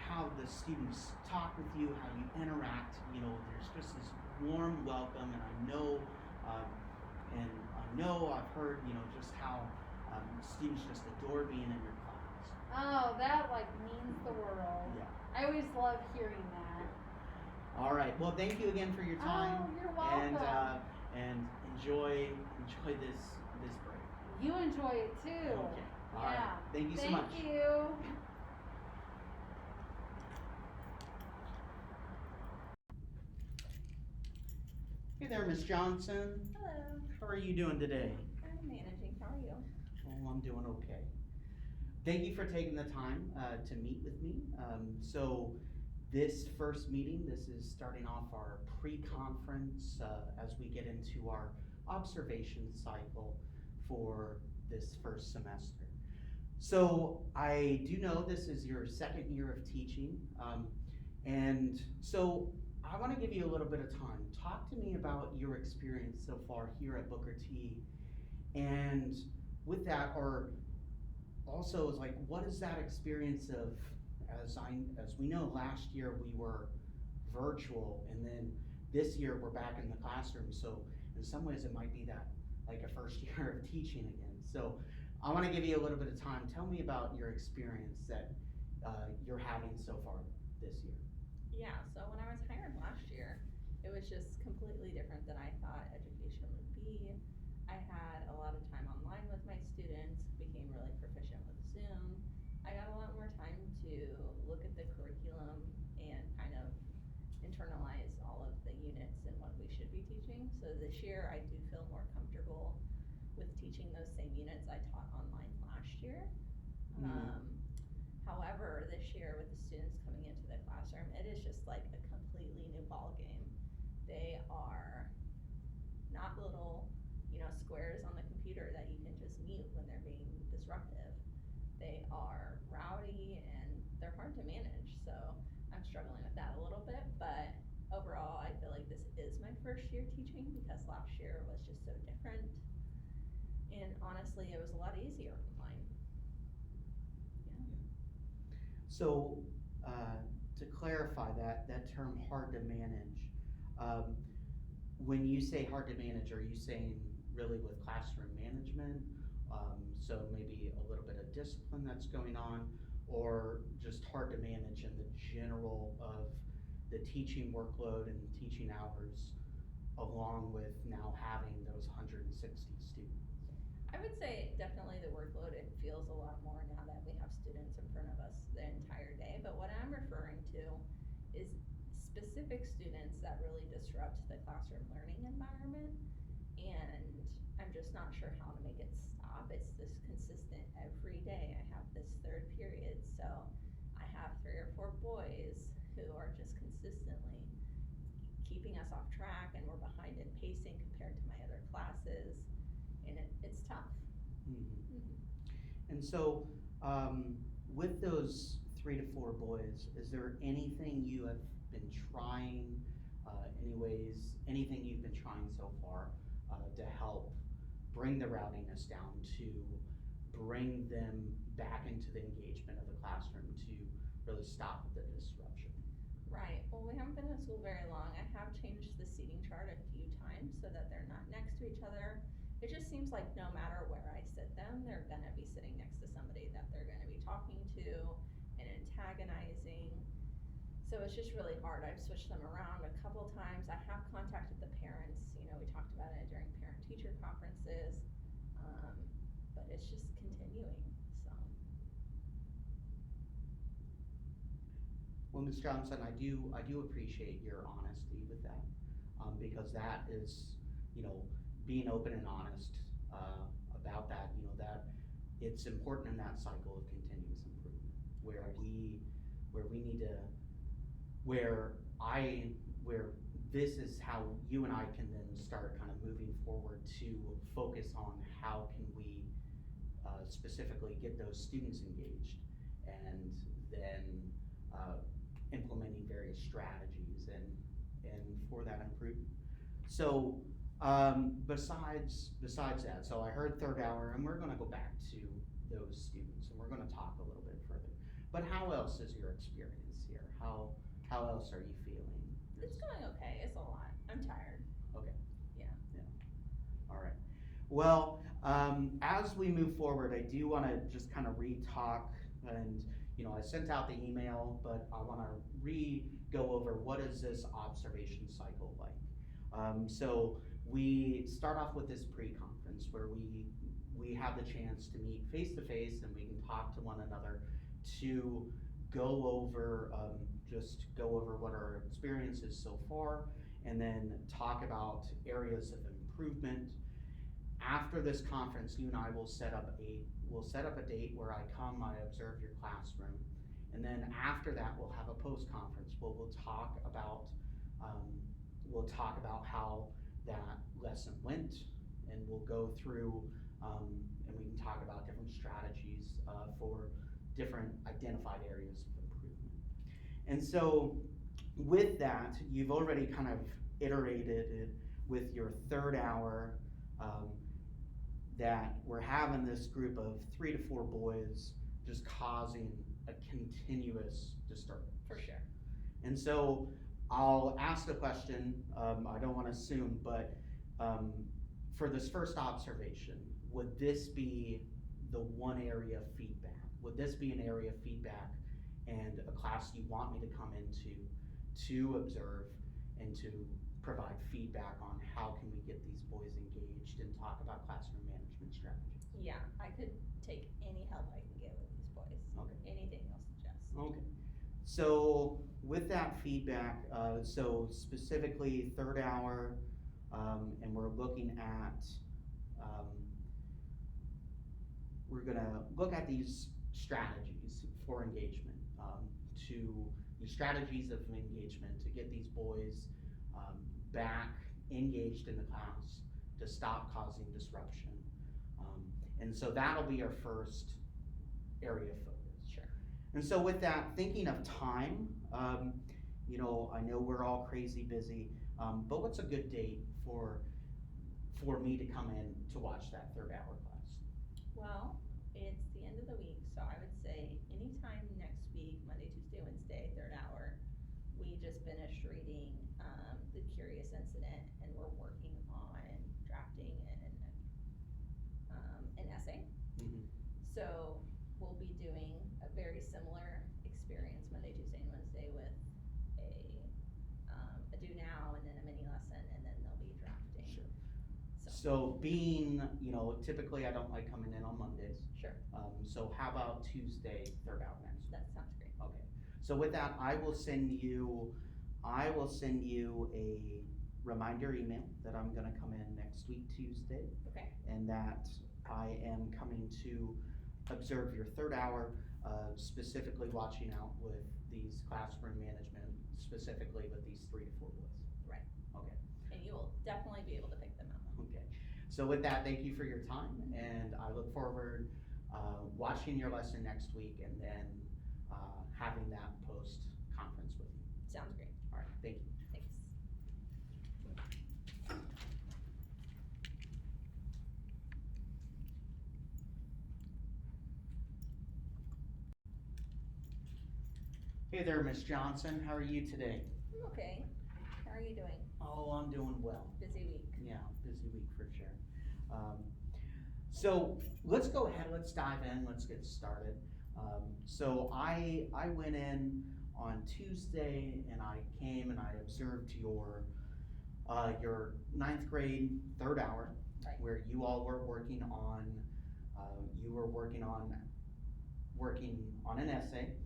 How the students talk with you, how you interact. There's just this warm welcome, and I know I've heard just how students just adore being in your class. Oh, that means the world. Yeah. I always love hearing that. All right. Well, thank you again for your time. Oh, you're welcome. And enjoy this break. You enjoy it too. Okay. All yeah. right. Thank you so much. Thank you. Hey there, Miss Johnson. Hello. How are you doing today? I'm managing. How are you? Oh, I'm doing okay. Thank you for taking the time to meet with me. So this first meeting, this is starting off our pre-conference as we get into our observation cycle for this first semester. So I do know this is your second year of teaching, and so I want to give you a little bit of time. Talk to me about your experience so far here at Booker T, and with that, or also is like, what is that experience of, as we know, last year we were virtual, and then this year we're back in the classroom. So in some ways it might be that like a first year of teaching again. So I want to give you a little bit of time. Tell me about your experience that you're having so far this year. Yeah, so when I was hired last year, it was just completely different than I thought education would be. I had a lot of time online with my students, became really proficient with Zoom. I got a lot more time to look at the curriculum and kind of internalize all of the units and what we should be teaching. So this year I do feel more comfortable with teaching those same units I taught online last year. However, this year with the students coming into the classroom, it is just like a completely new ball game. They are not little, squares on the computer that you can just mute when they're being disruptive. They are rowdy and they're hard to manage. So I'm struggling with that a little bit, but overall I feel like this is my first year teaching because last year was just so different. And honestly, it was a lot easier online. So to clarify that term hard to manage, when you say hard to manage, are you saying really with classroom management? So maybe a little bit of discipline that's going on, or just hard to manage in the general of the teaching workload and teaching hours, along with now having those 160 students? I would say definitely the workload, it feels a lot more now that we have students in front of us the entire day. But what I'm referring to is specific students that really disrupt the classroom learning environment. And I'm just not sure how to make it stop. It's this consistent every day. I have this third period. So I have 3 or 4 boys who are just consistently keeping us off track, and we're behind in pacing compared to my other classes. And it's tough. And so with those 3 to 4 boys, is there anything you have been trying, anything you've been trying so far to help bring the rowdiness down, to bring them back into the engagement of the classroom, to really stop the disruption? Right. Well, we haven't been in school very long. I have changed the seating chart a few times so that they're not next to each other. It just seems like no matter where I sit them, they're gonna be sitting next to somebody that they're gonna be talking to and antagonizing. So it's just really hard. I've switched them around a couple times. I have contacted the parents. We talked about it during parent-teacher conferences, but it's just continuing. So. Well, Ms. Johnson, I do appreciate your honesty with that, because that is, being open and honest, about that, that it's important in that cycle of continuous improvement, where we need to, where this is how you and I can then start kind of moving forward to focus on how can we specifically get those students engaged, and then implementing various strategies and for that improvement. So besides that, so I heard third hour, and we're going to go back to those students, and we're going to talk a little bit further. But how else is your experience here? How else are you feeling? It's going okay. It's a lot. I'm tired. Okay. Yeah. All right. Well, as we move forward, I do want to just kind of re-talk, and I sent out the email, but I want to go over what is this observation cycle like. So we start off with this pre-conference where we have the chance to meet face to face, and we can talk to one another to go over what our experience is so far, and then talk about areas of improvement. After this conference, you and I will set up a date where I observe your classroom, and then after that we'll have a post-conference where we'll talk about how that lesson went, and we'll go through and we can talk about different strategies for different identified areas of improvement. And so with that, you've already kind of iterated it with your third hour, that we're having this group of 3 to 4 boys just causing a continuous disturbance. For sure. And so I'll ask the question, I don't want to assume, but for this first observation, would this be the one area of feedback? Would this be an area of feedback and a class you want me to come into to observe and to provide feedback on how can we get these boys engaged and talk about classroom management strategies? Yeah, I could take any help I can get with these boys. Okay. Anything you'll suggest. Okay. So with that feedback, so specifically third hour, and we're looking at, we're gonna look at these strategies for engagement, these strategies of engagement to get these boys back engaged in the class, to stop causing disruption. And so that'll be our first area of focus. Sure. And so with that, thinking of time, I know we're all crazy busy, but what's a good date for me to come in to watch that third hour class? Well, it's the end of the week, so I would say anytime next week, Monday, Tuesday, Wednesday, third hour. We just finished reading The Curious Incident, and we're working on drafting an essay. Mm-hmm. So we'll be doing a very similar experience Monday, Tuesday, and Wednesday with a do now and then a mini lesson, and then they'll be drafting. Sure. So So being, typically I don't like coming in on Mondays. sure, So how about Tuesday, third hour next week? that sounds great. Okay. So with that, I will send you a reminder email that I'm gonna come in next week, Tuesday, Okay. and that I am coming to observe your third hour, specifically watching out with these classroom management, specifically with these 3 to 4 boys. Right. Okay. And you will definitely be able to pick them out. Okay. So with that, thank you for your time, and I look forward watching your lesson next week, and then having that post-conference with you. Sounds great. All right, thank you. Thanks. Hey there, Miss Johnson. How are you today? I'm okay. How are you doing? Oh, I'm doing well. Busy week. Yeah, busy week for sure. So let's go ahead. Let's dive in. Let's get started. So I went in on Tuesday, and I came and I observed your 9th grade third hour, Right. where you all were working on working on an essay.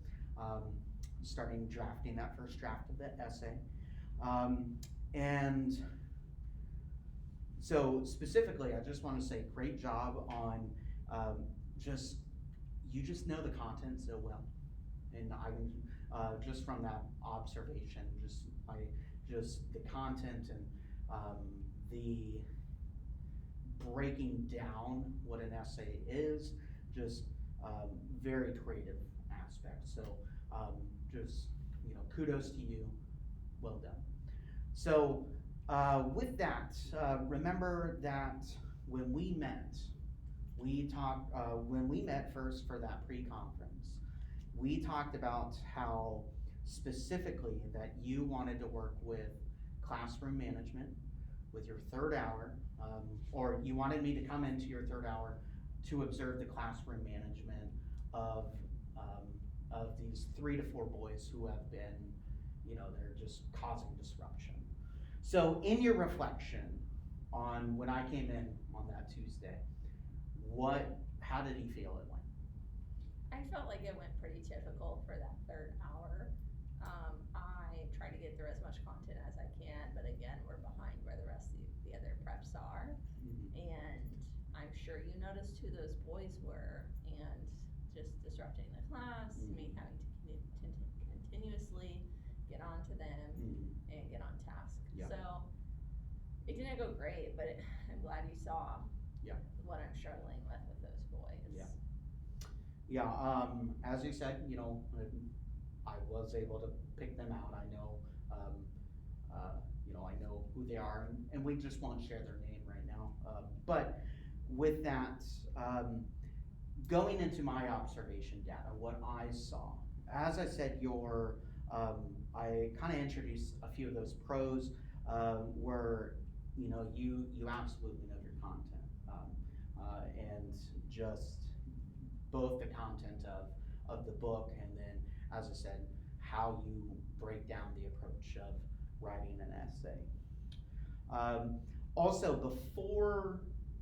starting drafting that first draft of the essay. And so specifically, I just want to say great job on you just know the content so well. And I can, just from that observation, just the content and the breaking down what an essay is, just very creative aspect. So just, kudos to you, well done. So with that, remember that when we met first for that pre-conference, we talked about how specifically that you wanted to work with classroom management with your third hour, or you wanted me to come into your third hour to observe the classroom management of these 3 to 4 boys who have been, they're just causing disruption. So in your reflection on when I came in on that Tuesday, how did you feel it went? I felt like it went pretty typical for that third hour. I try to get through as much content as I can, but again, we're behind where the rest of the other preps are. Mm-hmm. And I'm sure you noticed who those boys were, and just disrupting the class, mm-hmm. me having to continuously get onto them, mm-hmm. and get on task. Yep. So it didn't go great, but I'm glad you saw what I'm struggling with those boys. Yeah, as you said, I was able to pick them out. I know, I know who they are, and we just won't share their name right now. But with that, going into my observation data, what I saw, as I said, I kind of introduced a few of those pros, where, you absolutely know your content, and just both the content of the book, and then, as I said, how you break down the approach of writing an essay. Also,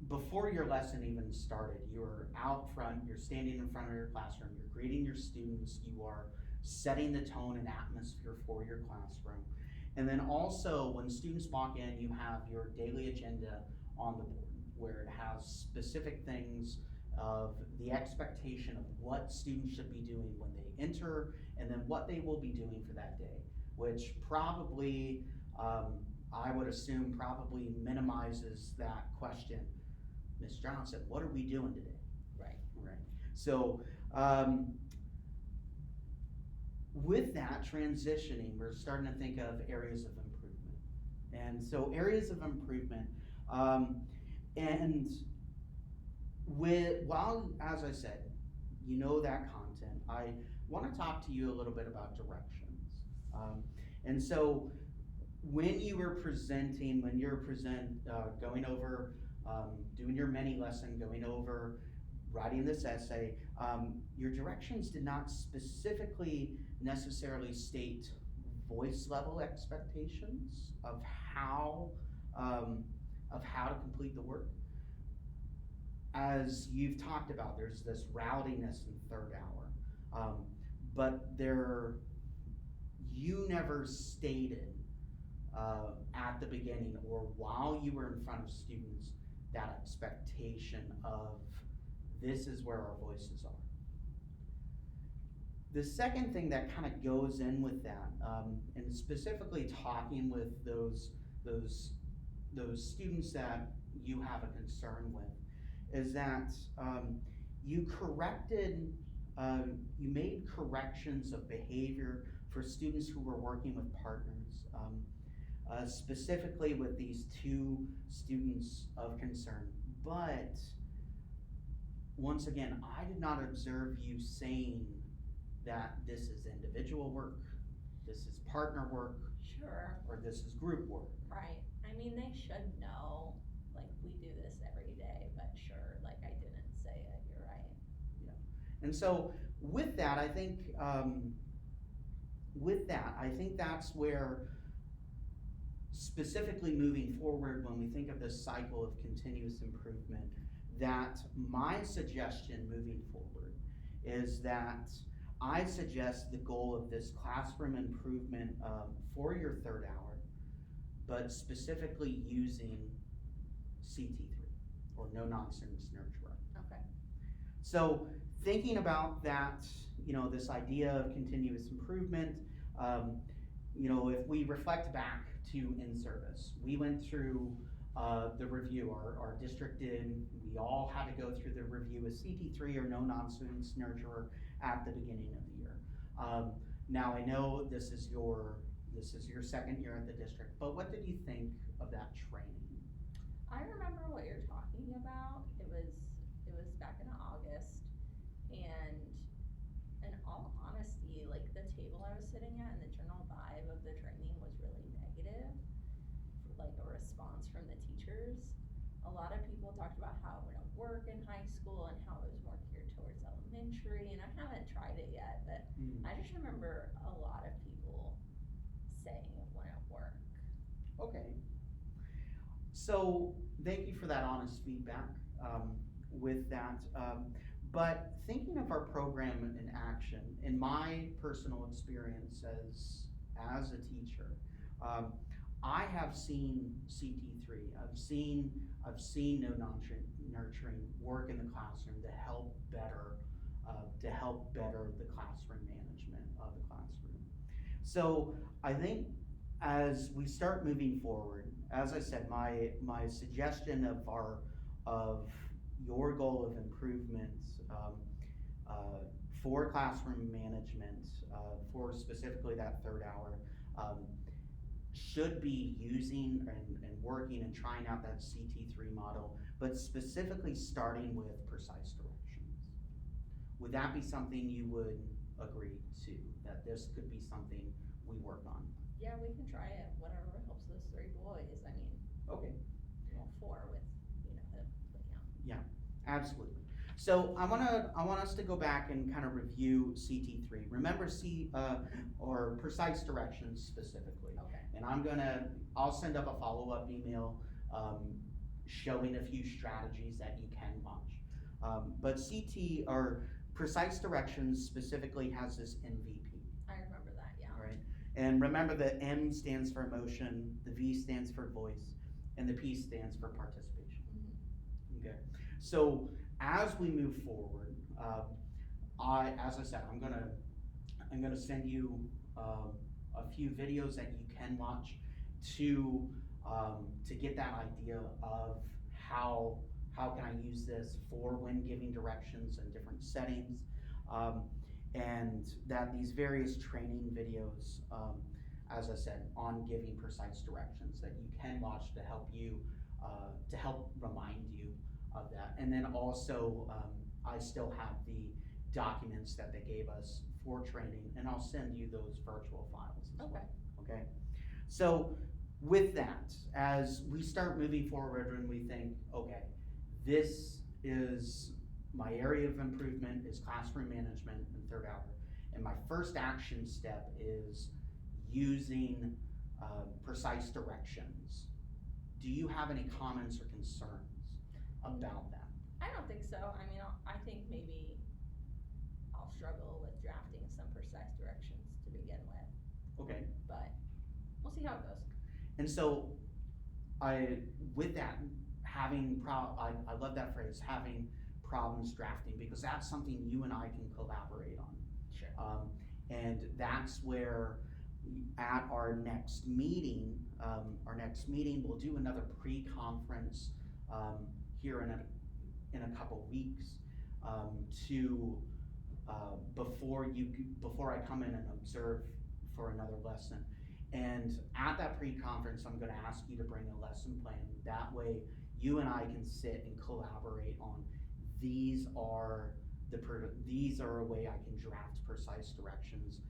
before your lesson even started, you're out front, you're standing in front of your classroom, you're greeting your students, you are setting the tone and atmosphere for your classroom. And then also, when students walk in, you have your daily agenda on the board, where it has specific things of the expectation of what students should be doing when they enter, and then what they will be doing for that day, which probably, I would assume, probably minimizes that question, Ms. Johnson, what are we doing today? Right. So, with that transitioning, we're starting to think of areas of improvement. And so areas of improvement, and while, as I said, that content, I want to talk to you a little bit about directions. And so when you're going over, doing your mini lesson, going over writing this essay, your directions did not specifically necessarily state voice level expectations of how to complete the work. As you've talked about, there's this rowdiness in third hour, but you never stated at the beginning or while you were in front of students that expectation of this is where our voices are. The second thing that kind of goes in with that, and specifically talking with those students that you have a concern with, is that you made corrections of behavior for students who were working with partners, specifically with these 2 students of concern. But once again, I did not observe you saying that this is individual work, this is partner work, sure, or this is group work. Right. I mean, they should know, like, we do this every day, but sure, like, I didn't say it, you're right. Yeah. And so with that, I think that's where, specifically moving forward, when we think of this cycle of continuous improvement, that my suggestion moving forward is that I suggest the goal of this classroom improvement for your third hour, but specifically using CT3 or no nonsense nurturer. Okay. So thinking about that, this idea of continuous improvement, if we reflect back to in-service, we went through the review, our district did, we all had to go through the review of CT3 or no nonsense nurturer at the beginning of the year. Now I know this is your second year at the district, but what did you think of that training? I remember what you're talking about. It was back in August, and in all honesty, like the table I was sitting at and the general vibe of the training was really negative, like a response from the teachers. A lot of people talked about how it wouldn't work in high school and how it was more geared towards elementary, and I haven't tried it yet, but I just remember a lot of people saying it wouldn't work. Okay. So thank you for that honest feedback with that. But thinking of our program in action, in my personal experience as a teacher, I have seen CT3. I've seen no nurturing work in the classroom to help better the classroom management of the classroom. So I think as we start moving forward, as I said, my suggestion of your goal of improvement for classroom management, for specifically that third hour, should be using and working and trying out that CT3 model, but specifically starting with precise directions. Would that be something you would agree to, that this could be something we work on? Yeah, we can try it, whatever helps those three boys. I mean, Okay. well, four with, him, but yeah. Absolutely. So I want us to go back and kind of review CT3. Remember or precise directions specifically. Okay. And I'll send up a follow-up email showing a few strategies that you can watch. But CT or precise directions specifically has this MVP. I remember that, yeah. All right. And remember the M stands for emotion, the V stands for voice, and the P stands for participation. Mm-hmm. Okay. So as we move forward, as I said, I'm gonna send you a few videos that you can watch to get that idea of how can I use this for when giving directions in different settings, and that these various training videos, as I said, on giving precise directions that you can watch to help you to help remind you of that. And then also I still have the documents that they gave us for training, and I'll send you those virtual files as well. Okay. So with that, as we start moving forward and we think, okay, this is my area of improvement is classroom management in third hour, and my first action step is using precise directions. Do you have any comments or concerns about that? I don't think so. I mean, I think maybe I'll struggle with drafting some precise directions to begin with. Okay. But we'll see how it goes. And so, with that, I love that phrase, having problems drafting, because that's something you and I can collaborate on. Sure. And that's where at our next meeting, we'll do another pre-conference here in a couple weeks before I come in and observe for another lesson. And at that pre-conference, I'm going to ask you to bring a lesson plan. That way, you and I can sit and collaborate on these are a way I can draft precise directions.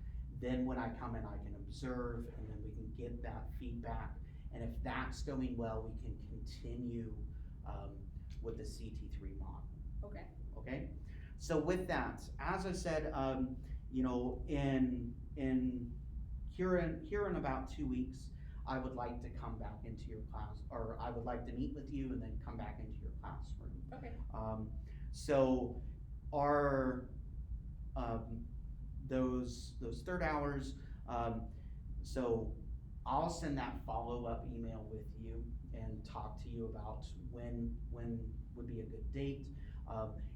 Then when I come in, I can observe, and then we can get that feedback. And if that's going well, we can continue with the CT3 model. Okay. Okay. So with that, as I said, here in about 2 weeks, I would like to come back into your class, or I would like to meet with you and then come back into your classroom. Okay. So our those third hours. So I'll send that follow-up email with you and talk to you about when would be a good date.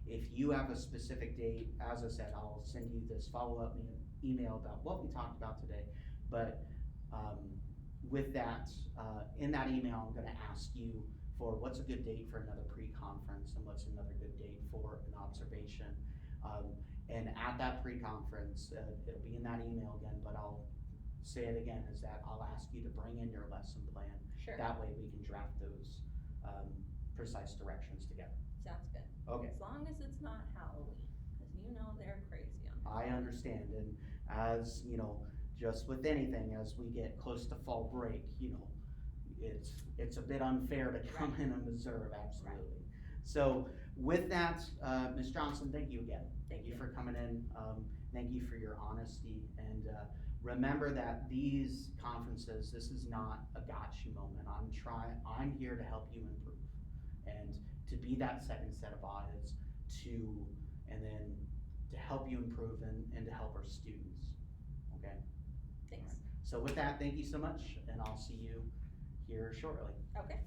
If you have a specific date, as I said, I'll send you this follow-up email about what we talked about today. But with that, in that email, I'm gonna ask you for what's a good date for another pre-conference and what's another good date for an observation. And at that pre-conference, it'll be in that email again, but I'll say it again, is that I'll ask you to bring in your lesson plan. Sure. That way we can draft those precise directions together. Sounds good. Okay. As long as it's not Halloween, because you know they're crazy on Halloween. I understand, and as, you know, just with anything, as we get close to fall break, you know, it's a bit unfair to come in and observe, absolutely. So with that, Ms. Johnson, thank you again. Thank you for coming in. Thank you for your honesty, and remember that these conferences, this is not a gotcha moment. I'm here to help you improve, and to be that second set of eyes and then to help you improve and to help our students, okay? Thanks. All right. So with that, thank you so much, and I'll see you here shortly. Okay.